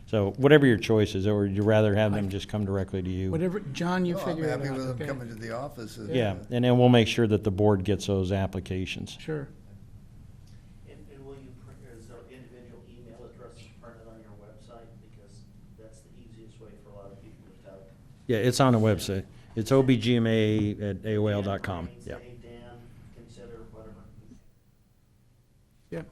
So whatever your choice is, or would you rather have them just come directly to you? Whatever, John, you Oh, I'm figure it out. happy with them okay? coming to the office. Yeah, and then we'll make sure that the board gets those applications. Sure. And will you print, is there individual email addresses printed on your website? Because that's the easiest way for a lot of people to tell. Yeah, it's on the website. It's obgma@aol.com, yeah. Say, Dan, consider whatever. Yeah.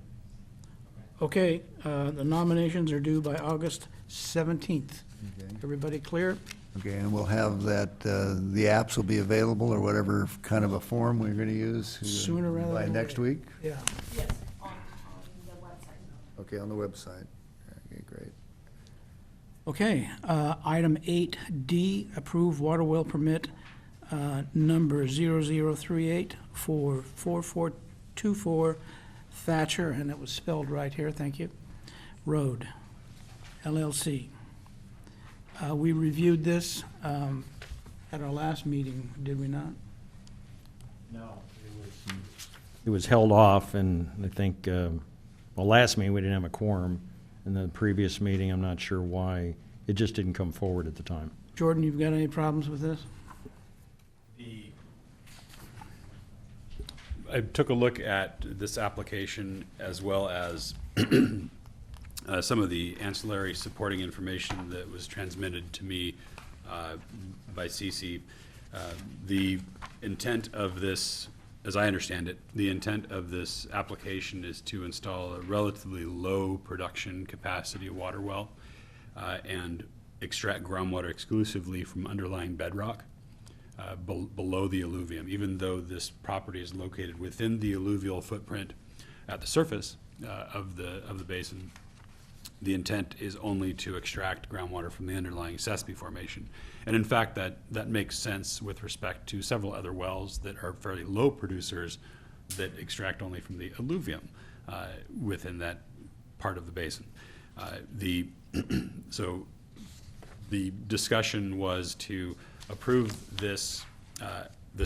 Okay, the nominations are due by August 17th. Okay. Everybody clear? Okay, and we'll have that, the apps will be available, or whatever kind of a form we're gonna use. Sooner rather by than next later. week? Yes, Yeah. on the website. Okay, on the website. Okay, great. Okay, item 8D, approve water well permit number 0038 for 4424 Thatcher, and it was spelled right here, thank you, Road, LLC. We reviewed this at our last meeting, did we not? No, it was held off, and I think, last meeting, we didn't have a quorum. In the previous meeting, I'm not sure why, it just didn't come forward at the time. Jordan, you've got any problems with this? I took a look at this application as well as some of the ancillary supporting information that was transmitted to me by CC. The intent of this, as I understand it, the intent of this application is to install a relatively low production capacity water well and extract groundwater exclusively from underlying bedrock. Below the alluvium, even though this property is located within the alluvial footprint at the surface of the basin. The intent is only to extract groundwater from the underlying Sespe Formation. And in fact, that makes sense with respect to several other wells that are fairly low producers that extract only from the alluvium within that part of the basin. So the discussion was to approve this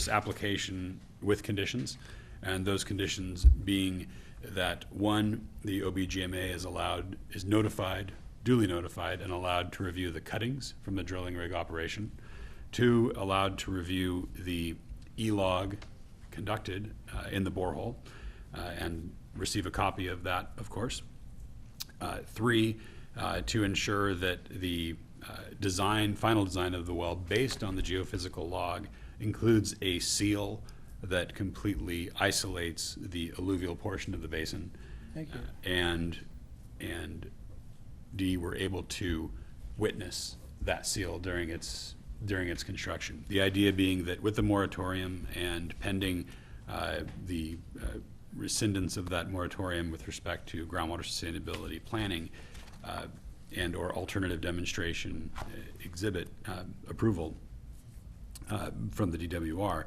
application with conditions, and those conditions being that, one, the OBGMA is duly notified and allowed to review the cuttings from the drilling rig operation. Two, allowed to review the E-log conducted in the borehole and receive a copy of that, of course. Three, to ensure that the final design of the well, based on the geophysical log, includes a seal that completely isolates the alluvial portion of the basin. Thank you. And D were able to witness that seal during its construction. The idea being that with the moratorium and pending the rescindance of that moratorium with respect to groundwater sustainability planning and/or alternative demonstration exhibit approval from the DWR,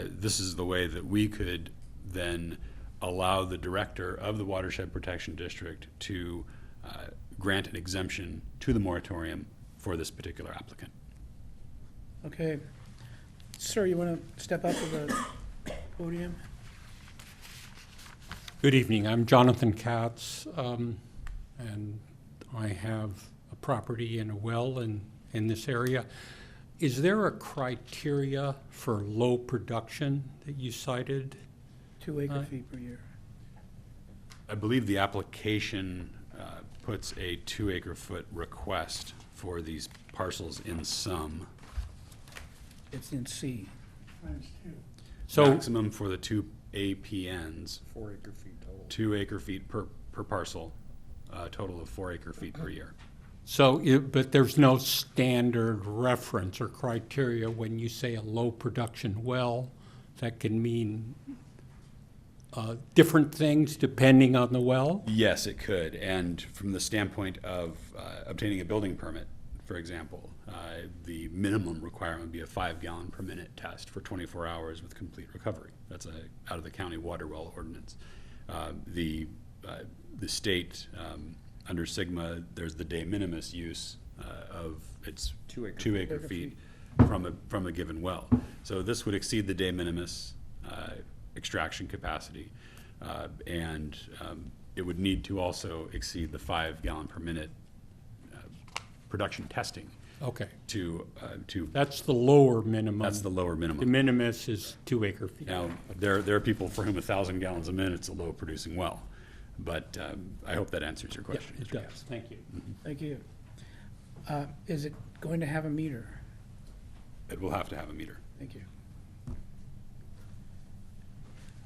this is the way that we could then allow the director of the Watershed Protection District to grant an exemption to the moratorium for this particular applicant. Okay. Sir, you want to step up to the podium? Good evening. I'm Jonathan Katz, and I have a property and a well in this area. Is there a criteria for low production that you cited? 2 acre-feet per year. I believe the application puts a 2 acre-foot request for these parcels in sum. It's in C. So, Maximum for the 2 APNs, 4 acre feet total. 2 acre-feet per parcel, a total of 4 acre-feet per year. but there's no standard reference or criteria when you say a low production well. That can mean different things depending on the well? Yes, it could. And from the standpoint of obtaining a building permit, for example, the minimum requirement would be a 5 gallon per minute test for 24 hours with complete recovery. That's out of the county water well ordinance. The state, under SGMA, there's the de minimis use of its 2 acre feet from a given well. So this would exceed the de minimis extraction capacity, and it would need to also exceed the 5 gallon per minute production testing Okay, to that's the lower minimum. that's the lower De minimum. minimis is 2 acre feet. Now, there are people for whom 1,000 gallons a minute is a low producing well, but I hope that answers your Yeah, question. it Mr. does. Katz. Thank you. Thank you. Is it going to have a meter? It will have to have a meter. Thank you.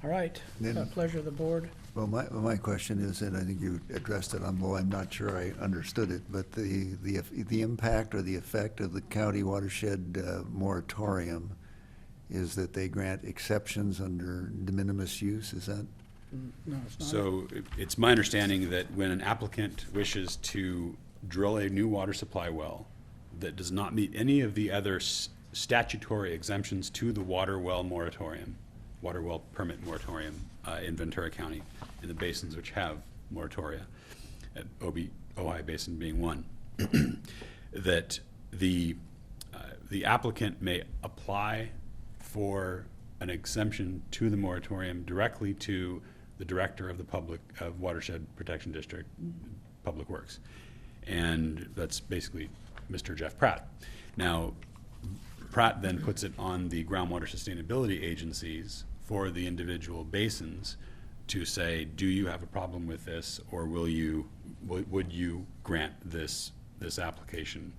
All right. Then- Pleasure of the board. Well, my question is, and I think you addressed it on, well, I'm not sure I understood it, but the impact or the effect of the county watershed moratorium is that they grant exceptions under de minimis use, is that? No, it's not. So it's my understanding that when an applicant wishes to drill a new water supply well that does not meet any of the other statutory exemptions to the water well moratorium, water well permit moratorium in Ventura County, in the basins which have moratoria, Ojai Basin being one, that the applicant may apply for an exemption to the moratorium directly to the director of of Watershed Protection District, Public Works. And that's basically Mr. Jeff Pratt. Now, Pratt then puts it on the groundwater sustainability agencies for the individual basins to say, do you have a problem with this, or would you grant this application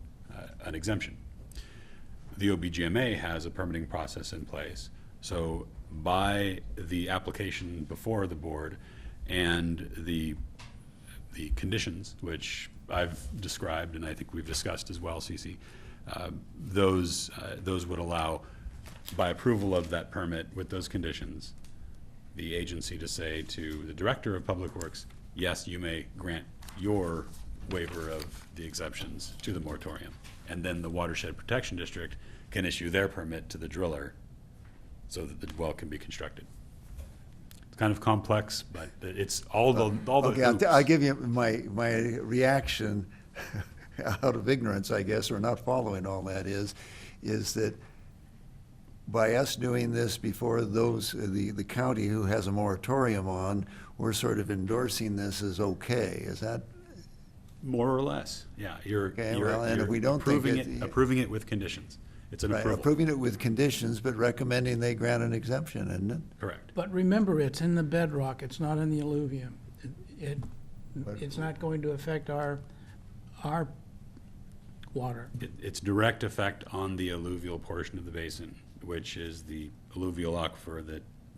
an exemption? The OBGMA has a permitting process in place. So by the application before the board and the conditions, which I've described and I think we've discussed as well, Cece, those would allow, by approval of that permit with those conditions, the agency to say to the director of Public Works, yes, you may grant your waiver of the exceptions to the moratorium. And then the Watershed Protection District can issue their permit to the driller so that the well can be constructed. It's kind of complex, but it's all the Okay, hoops. I'll give you my reaction out of ignorance, I guess, or not following all that is that by us doing this before the county who has a moratorium on, we're sort of endorsing this as okay, is that? More or less, yeah. Okay, well, and if we don't think approving it with conditions. It's an Right, approval. approving it with conditions, but recommending they grant an exemption, isn't it? Correct. But remember, it's in the bedrock, it's not in the alluvium. It's not going to affect our water. It's direct effect on the alluvial portion of the basin, which is the alluvial aquifer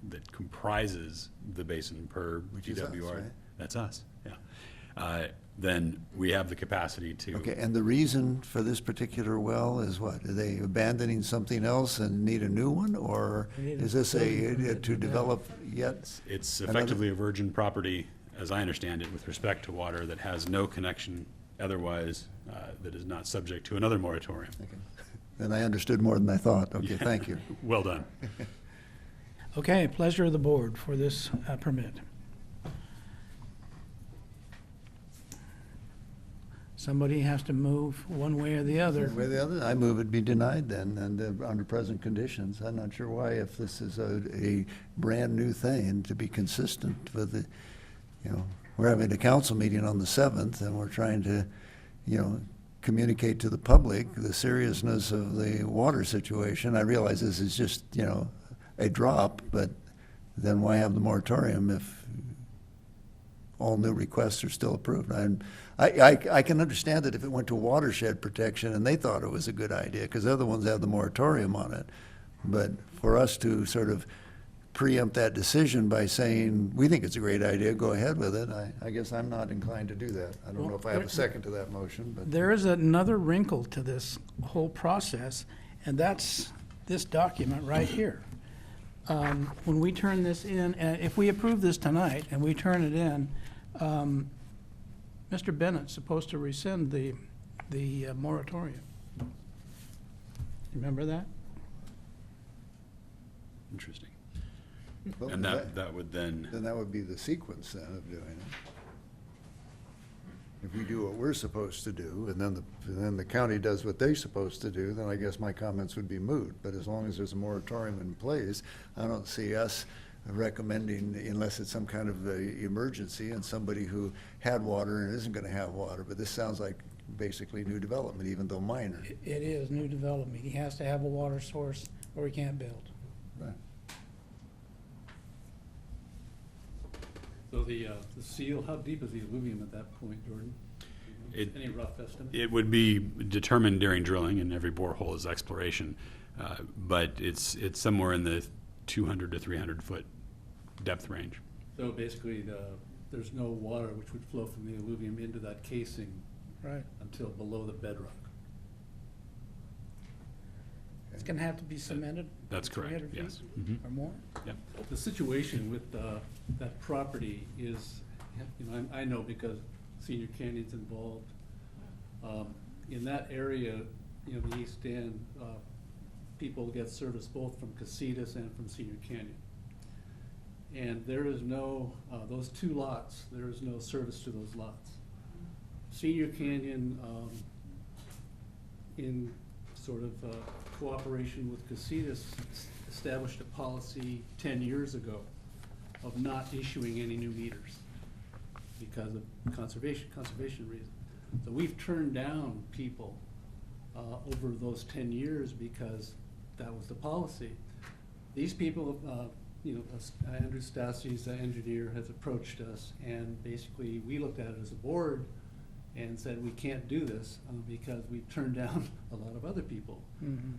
that comprises the basin per Which is us, GWR. right? That's us, yeah. then we have the capacity to. Okay, and the reason for this particular well is what? Are they abandoning something else and need a new one? Or is this to develop yet? It's another- effectively a virgin property, as I understand it, with respect to water that has no connection otherwise, that is not subject to another moratorium. Okay. Then I understood more than I thought. Okay, thank you. Well done. Okay, pleasure of the board for this permit. Somebody has to move one way or the other. One way or the other, I move it be denied then, and under present conditions. I'm not sure why, if this is a brand-new thing, to be consistent with the, we're having a council meeting on the 7th, and we're trying to, communicate to the public the seriousness of the water situation. I realize this is just, a drop, but then why have the moratorium if all new requests are still approved? I can understand it if it went to watershed protection and they thought it was a good idea, because other ones have the moratorium on it. But for us to sort of preempt that decision by saying, we think it's a great idea, go ahead with it, I guess I'm not inclined to do that. I don't know if I have a second to that motion, but. There is another wrinkle to this whole process, and that's this document right here. When we turn this in, and if we approve this tonight and we turn it in, Mr. Bennett's supposed to rescind the moratorium. Remember that? Interesting. Well, And that would then, Then that would be the sequence then of doing it. If we do what we're supposed to do, and then the county does what they're supposed to do, then I guess my comments would be moot. But as long as there's a moratorium in place, I don't see us recommending, unless it's some kind of a emergency and somebody who had water and isn't gonna have water. But this sounds like basically new development, even though minor. It is new development. He has to have a water source or he can't build. Right. So the seal, how deep is the alluvium at that point, Jordan? Any rough estimate? it would be determined during drilling, and every borehole is exploration. But it's somewhere in the 200 to 300 foot depth range. So basically, there's no water which would flow from the alluvium into that casing Right. until below the bedrock. It's gonna have to be cemented? That's correct, 300 feet yes. Mhm. Or more? Yep. The situation with that property is, I know because Senior Canyon's involved. In that area, the East End, people get service both from Casitas and from Senior Canyon. And there is no, those two lots, there is no service to those lots. Senior Canyon, in sort of cooperation with Casitas, established a policy 10 years ago of not issuing any new meters because of conservation reasons. So we've turned down people over those 10 years because that was the policy. These people, Andrew Stassi's engineer has approached us, and basically we looked at it as a board and said we can't do this because we've turned down a lot of other people. Mhm.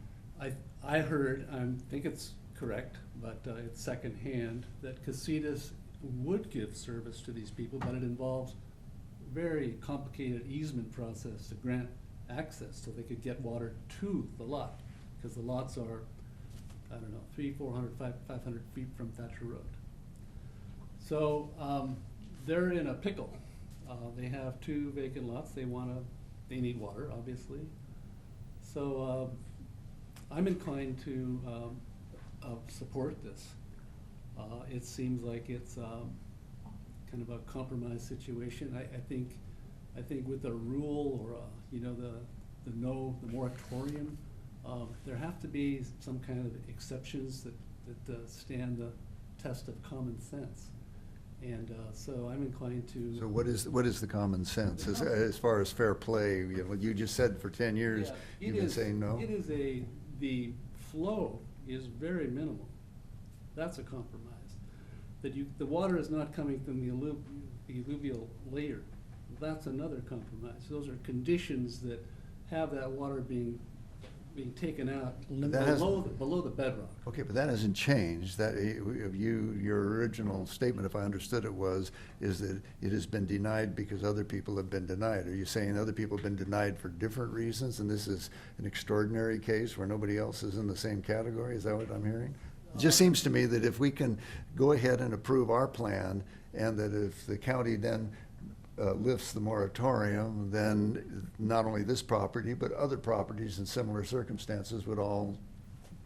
I heard, I think it's correct, but it's secondhand, that Casitas would give service to these people, but it involves very complicated easement process to grant access so they could get water to the lot, because the lots are, 300, 400, 500 feet from Thatcher Road. So they're in a pickle. They have 2 vacant lots. They need water, obviously. So I'm inclined to support this. It seems like it's kind of a compromise situation. I think with a rule or the moratorium, there have to be some kind of exceptions that stand the test of common sense. And so I'm inclined to. So what is the common sense as far as fair play? You just said for 10 years, Yeah, you've been saying no? It is the flow is very minimal. That's a compromise. The water is not coming from the alluvial layer. That's another compromise. Those are conditions that have that water being being taken out That has- below the bedrock. Okay, but that hasn't changed. That, your original statement, if I understood it, is that it has been denied because other people have been denied. Are you saying other people have been denied for different reasons, and this is an extraordinary case where nobody else is in the same category? Is that what I'm hearing? It just seems to me that if we can go ahead and approve our plan, and that if the county then lifts the moratorium, then not only this property, but other properties in similar circumstances would all,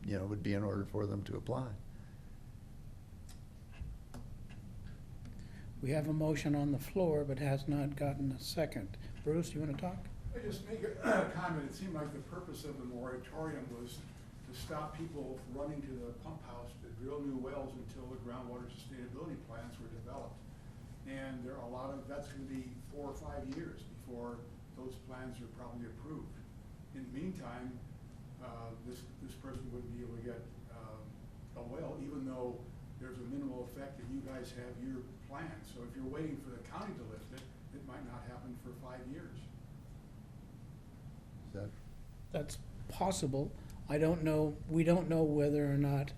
would be in order for them to apply. We have a motion on the floor, but has not gotten a second. Bruce, you want to talk? I just make a comment. It seemed like the purpose of the moratorium was to stop people running to the pump house to drill new wells until the groundwater sustainability plans were developed. And there are a lot of, that's gonna be 4 or 5 years before those plans are probably approved. In the meantime, this person wouldn't be able to get a well, even though there's a minimal effect that you guys have your plan. So if you're waiting for the county to lift it, it might not happen for 5 years. Is that, That's possible. I don't know, we don't know whether or not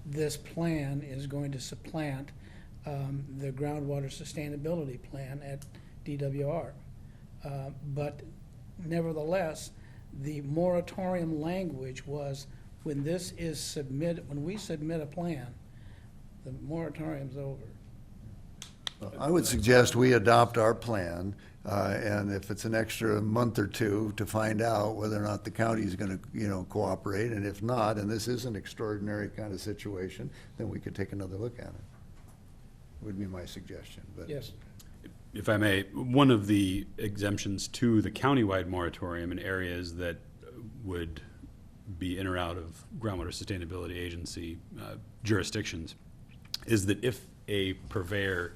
this plan is going to supplant the groundwater sustainability plan at DWR. But nevertheless, the moratorium language was when this is submitted, when we submit a plan, the moratorium's over. well, I would suggest we adopt our plan, and if it's an extra month or two to find out whether or not the county's gonna, cooperate, and if not, and this is an extraordinary kind of situation, then we could take another look at it. Would be my suggestion, but. Yes. If I may, one of the exemptions to the countywide moratorium in areas that would be in or out of groundwater sustainability agency jurisdictions is that if a purveyor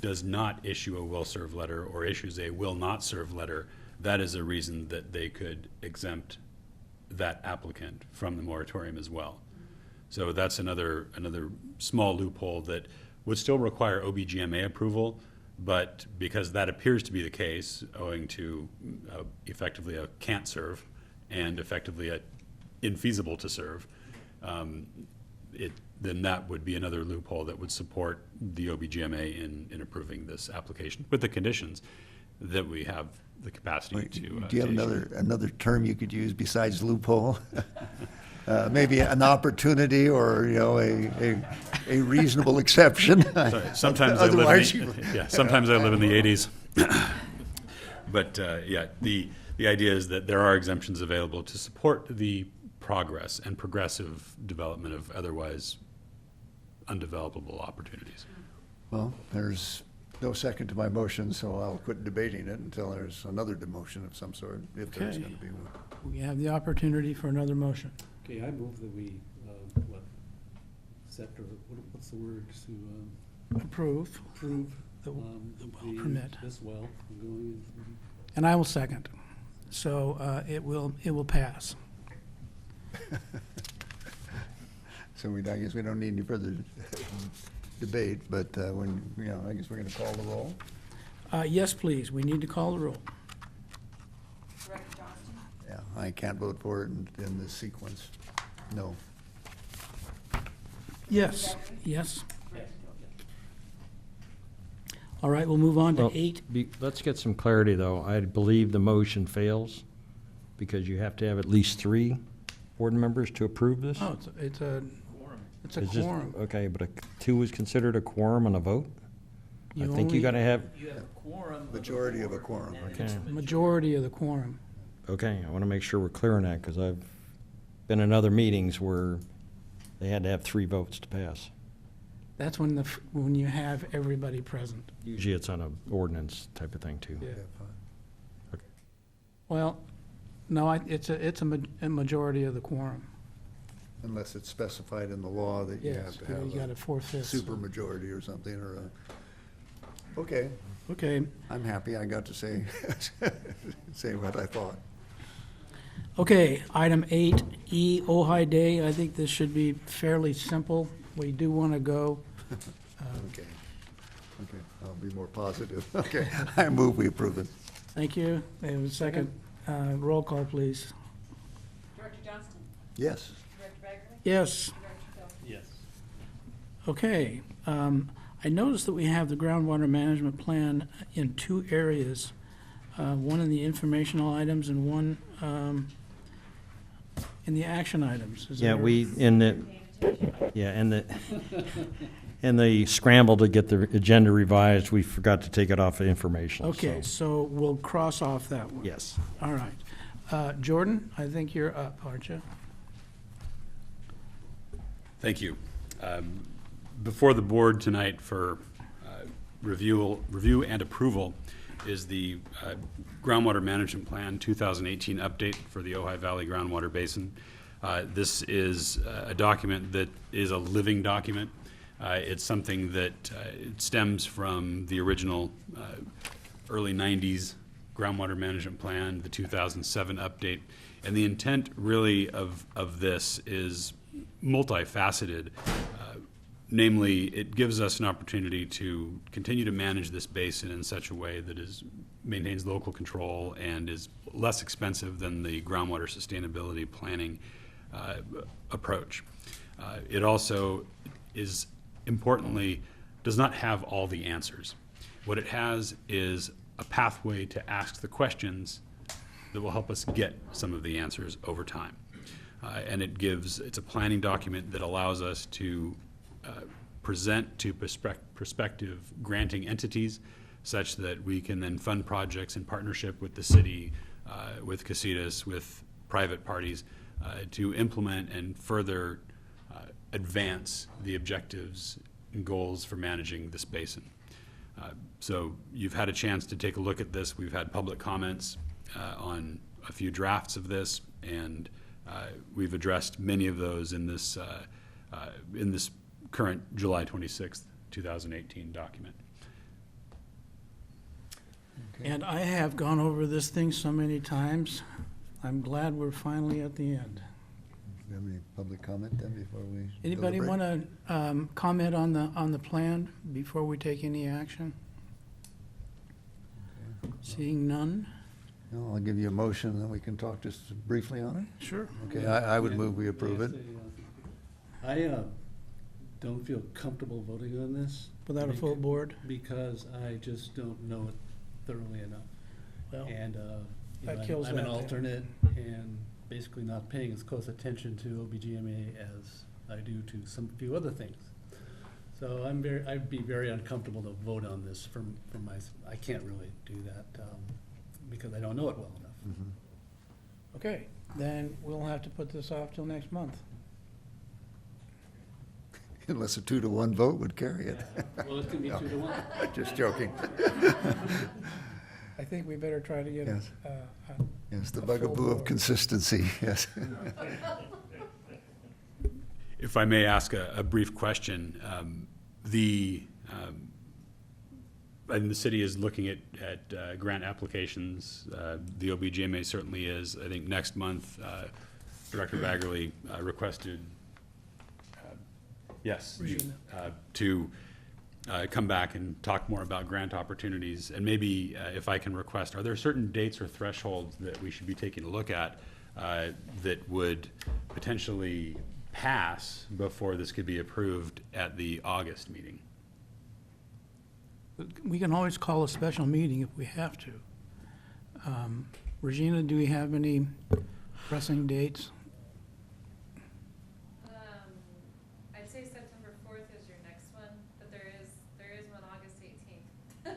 does not issue a will serve letter or issues a will not serve letter, that is a reason that they could exempt that applicant from the moratorium as well. So that's another small loophole that would still require OBGMA approval, but because that appears to be the case, owing to effectively a can't serve and effectively a infeasible to serve, then that would be another loophole that would support the OBGMA in approving this application with the conditions that we have the capacity Wait, to. do you have to issue. another term you could use besides loophole? Maybe an opportunity or, a reasonable exception. Sorry, sometimes I live Otherwise in you- sometimes I live in the 80s. But yeah, the idea is that there are exemptions available to support the progress and progressive development of otherwise undevelopable opportunities. Well, there's no second to my motion, so I'll quit debating it until there's another motion of some sort, if there's Okay. going to be one. We have the opportunity for another motion. Okay, I move that we, accept, or what's the word, to Approve approve the well permit. this well going in. And I will second. So it will pass. So I guess we don't need any further debate, but I guess we're going to call the roll. Yes, please, we need to call the roll. Director Johnston? Yeah, I can't vote for it in this sequence. No. Yes, yes. All right, we'll move on to Well, 8. Let's get some clarity, though. I believe the motion fails because you have to have at least 3 board members to approve this. Oh, it's a It's just- quorum. Okay, but 2 is considered a quorum on a vote? I think only- you gotta have, You have a quorum. Majority of a quorum. okay, Majority of the quorum. okay, I wanna make sure we're clear on that, because I've been in other meetings where they had to have 3 votes to pass. That's when when you have everybody present. Usually it's on a ordinance type of thing, too. Yeah. Well, no, it's a majority of the quorum. Unless it's specified in the law that you Yes, have to you got have a 4/5. supermajority or something, okay, Okay, I'm happy I got to say, say what I thought. okay, item 8E, Ojai Day. I think this should be fairly simple. We do want to go. Okay, I'll be more positive. Okay, I move we approve it. Thank you. We have a second. Roll call, please. Director Johnston? Yes. Director Bagley? Yes. Director Phil? Yes. Okay, I noticed that we have the groundwater management plan in two areas, one in the informational items and one in the action items. Is Yeah, there- in the scramble to get the agenda revised, we forgot to take it off of informational. Okay, so we'll cross off that one. Yes. All right. Jordan, I think you're up, aren't you? Thank you. Before the board tonight for review and approval is the Groundwater Management Plan 2018 update for the Ojai Valley Groundwater Basin. This is a document that is a living document. It's something that it stems from the original early 90s Groundwater Management Plan, the 2007 update. And the intent really of this is multifaceted. Namely, it gives us an opportunity to continue to manage this basin in such a way that maintains local control and is less expensive than the groundwater sustainability planning approach. It also is, importantly, does not have all the answers. What it has is a pathway to ask the questions that will help us get some of the answers over time. And it's a planning document that allows us to present to prospective granting entities such that we can then fund projects in partnership with the city, with Casitas, with private parties, to implement and further advance the objectives and goals for managing this basin. So you've had a chance to take a look at this. We've had public comments on a few drafts of this, and we've addressed many of those in this current July 26th, 2018 document. And I have gone over this thing so many times. I'm glad we're finally at the end. Do you have any public comment then before we? Anybody deliberate? want to comment on the plan before we take any action? Seeing none? No, I'll give you a motion, and then we can talk just briefly on it. Sure. Okay, I would move we approve it. I don't feel comfortable voting on this. Without a full board? Because I just don't know it thoroughly enough. Well, And, that kills I'm that an then. alternate and basically not paying as close attention to OBGMA as I do to some few other things. So I'd be very uncomfortable to vote on this from I can't really do that, because I don't know it well enough. okay, then we'll have to put this off till next month. Unless a 2-to-1 vote would carry it. Well, it can be 2-1. Just joking. I think we better try to get Yes. a Yes, the A full bugaboo of board. consistency, yes. If I may ask a brief question, and the city is looking at grant applications. The OBGMA certainly is. I think next month, Director Baggerly requested, yes, to come back and talk more about grant opportunities. And maybe if I can request, are there certain dates or thresholds that we should be taking a look at that would potentially pass before this could be approved at the August meeting? We can always call a special meeting if we have to. Regina, do we have any pressing dates? I'd say September 4th is your next one, but there is one August 18th.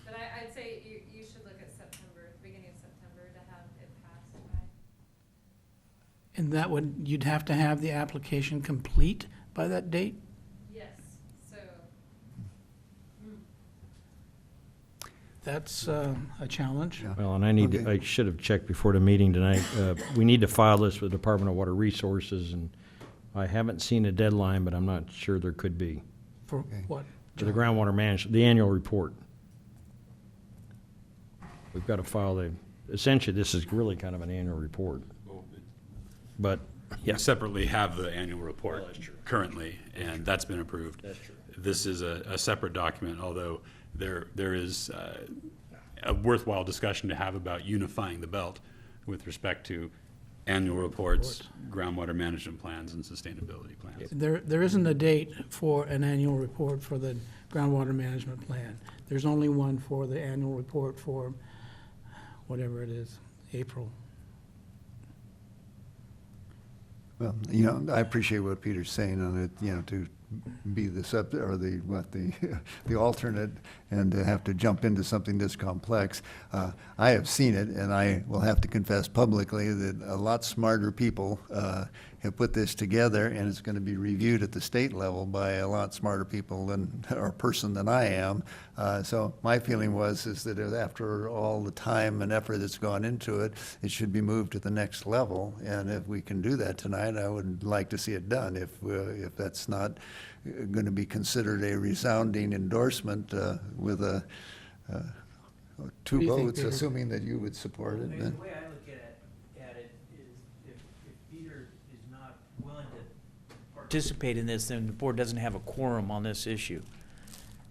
But I'd say you should look at September, beginning of September to have it passed by. And that you'd have to have the application complete by that date? Yes, so. That's a challenge. Yeah. Well, and I Okay. should have checked before the meeting tonight. We need to file this with Department of Water Resources, and I haven't seen a deadline, but I'm not sure there could be. For Okay. what? For the groundwater management, the annual report. We've got to file essentially, this is really kind of an annual report. But, We yes, separately have the annual report currently, and that's been approved. that's true. This is a separate document, although there is a worthwhile discussion to have about unifying the belt with respect to Annual reports, groundwater management plans, and sustainability plans. There isn't a date for an annual report for the groundwater management plan. There's only one for the annual report for whatever it is, April. Well, I appreciate what Peter's saying on it, to be the the alternate and to have to jump into something this complex. I have seen it, and I will have to confess publicly that a lot smarter people have put this together, and it's going to be reviewed at the state level by a lot smarter people or person than I am. So my feeling is that after all the time and effort that's gone into it, it should be moved to the next level. And if we can do that tonight, I would like to see it done. If that's not going to be considered a resounding endorsement with two do you think, votes, Peter? assuming that you would support it, The then. way I look at it is if Peter is not willing to participate in this, then the board doesn't have a quorum on this issue.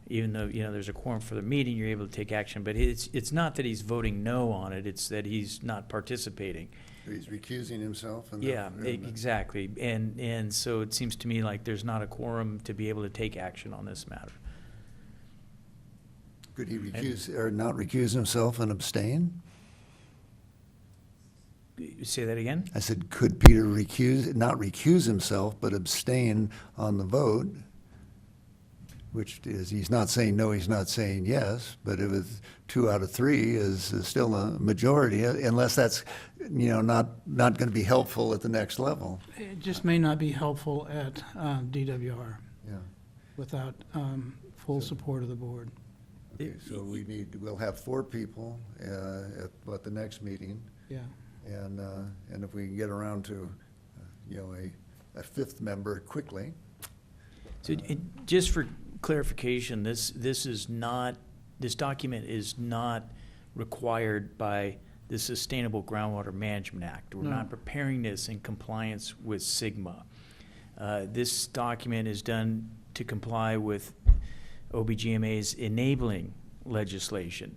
Even though, there's a quorum for the meeting, you're able to take action, but it's not that he's voting no on it, it's that he's not participating. He's recusing himself? Yeah, exactly. And so it seems to me like there's not a quorum to be able to take action on this matter. Could he recuse, or not recuse himself and abstain? Say that again? I said, could Peter not recuse himself, but abstain on the vote? Which is, he's not saying no, he's not saying yes, but if it's 2 out of 3 is still a majority, unless that's, not going to be helpful at the next level. It just may not be helpful at DWR Yeah. without full support of the board. Okay, so we'll have 4 people at the next meeting, Yeah. and if we can get around to, a 5th member quickly. So just for clarification, this document is not required by the Sustainable Groundwater Management Act. We're No. not preparing this in compliance with SGMA. This document is done to comply with OBGMA's enabling legislation.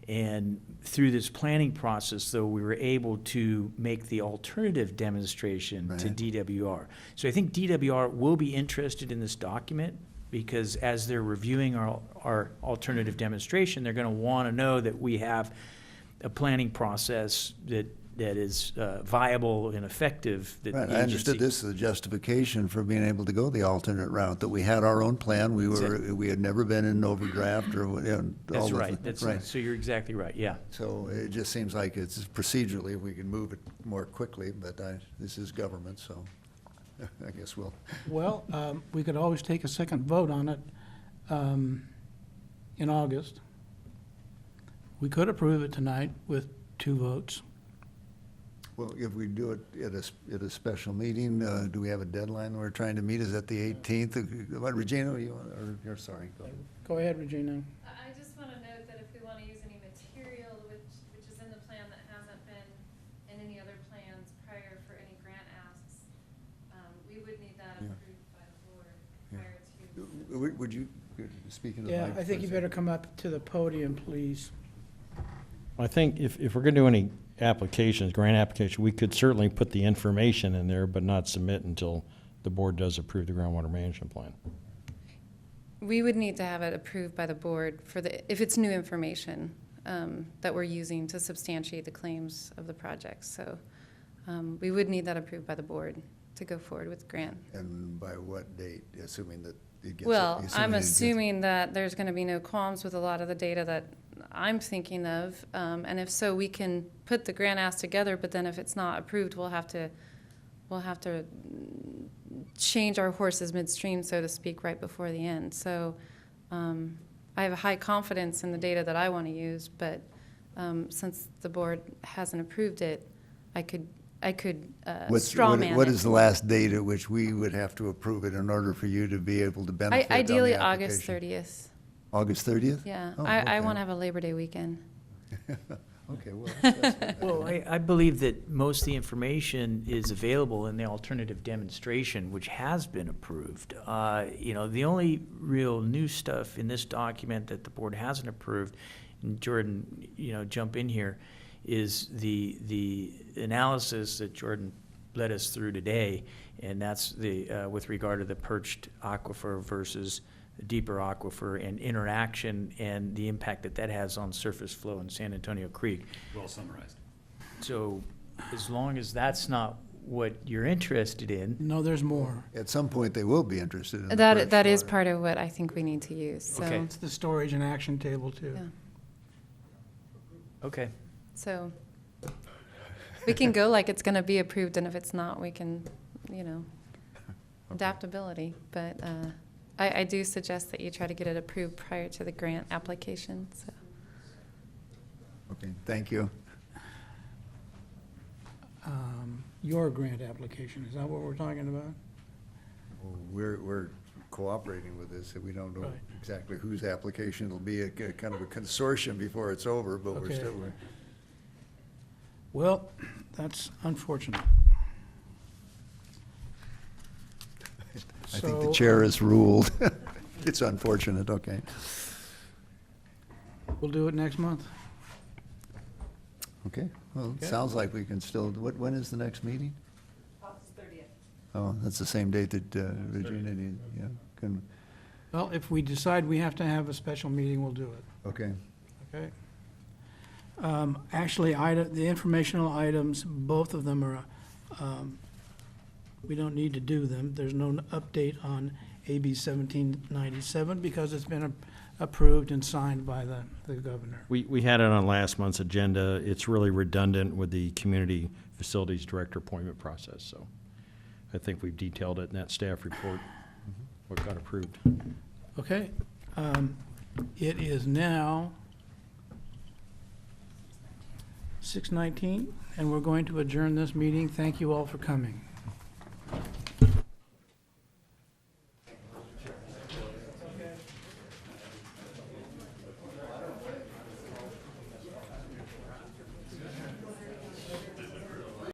And through this planning process, though, we were able to make the alternative demonstration to Right. DWR. So I think DWR will be interested in this document because as they're reviewing our alternative demonstration, they're going to want to know that we have a planning process that is viable and effective. That Right, the I understood agency- this as a justification for being able to go the alternate route, that we had our own plan, we had never been in overdraft or, all That's the- right. That's right. So you're exactly right. Yeah. So it just seems like it's procedurally, we can move it more quickly, but this is government, so I guess we'll, Well, we could always take a second vote on it in August. We could approve it tonight with 2 votes. well, if we do it at a special meeting, do we have a deadline we're trying to meet? Is that the 18th? Regina, you're sorry, go ahead. Go ahead, Regina. I just want to note that if we want to use any material which is in the plan that hasn't been in any other plans prior for any grant asks, we would need that Yeah. approved by the board Yeah. prior to. Would you, speak into the Yeah, mic I for think a you second? better come up to the podium, please. I think if we're going to do any applications, grant application, we could certainly put the information in there, but not submit until the board does approve the groundwater management plan. We would need to have it approved by the board if it's new information that we're using to substantiate the claims of the project. So we would need that approved by the board to go forward with the grant. And by what date, assuming that it gets? Well, I'm it gets- assuming that there's going to be no qualms with a lot of the data that I'm thinking of. And if so, we can put the grant ask together, but then if it's not approved, we'll have to change our horses midstream, so to speak, right before the end. So I have a high confidence in the data that I want to use, but since the board hasn't approved it, I could straw man What it. is the last date at which we would have to approve it in order for you to be able to benefit on the Ideally, August application? 30th. August 30th? Yeah, Oh, I okay. want to have a Labor Day weekend. Okay, well, that's good. Well, I believe that most of the information is available in the alternative demonstration, which has been approved. The only real new stuff in this document that the board hasn't approved, and Jordan, jump in here, is the analysis that Jordan led us through today, and that's the with regard to the perched aquifer versus the deeper aquifer and interaction and the impact that that has on surface flow in San Antonio Creek. Well summarized. So as long as that's not what you're interested in, No, there's more. At some point, they will be interested in the That is freshwater. part of what I think we need to use, so. Okay. It's the storage and action table, too. Yeah. okay. So we can go like it's going to be approved, and if it's not, we can, adaptability. But I do suggest that you try to get it approved prior to the grant application. So. Okay, thank you. Your grant application, is that what we're talking about? We're cooperating with this, and we don't know Right. exactly whose application it'll be, kind of a consortium before it's over, but we're Okay. still, Well, that's unfortunate. I think the So, chair has ruled. It's unfortunate, okay. We'll do it next month. Okay, well, it Okay. sounds like we can still, when is the next meeting? August 30th. Oh, that's the same date that Regina, yeah, can, Well, if we decide we have to have a special meeting, we'll do it, okay. okay? Actually, the informational items, both of them are, we don't need to do them. There's no update on AB 1797 because it's been approved and signed by the governor. We had it on last month's agenda. It's really redundant with the Community Facilities Director appointment process, so I think we've detailed it in that staff report, what got approved. Okay, it is now 6:19, and we're going to adjourn this meeting. Thank you all for coming.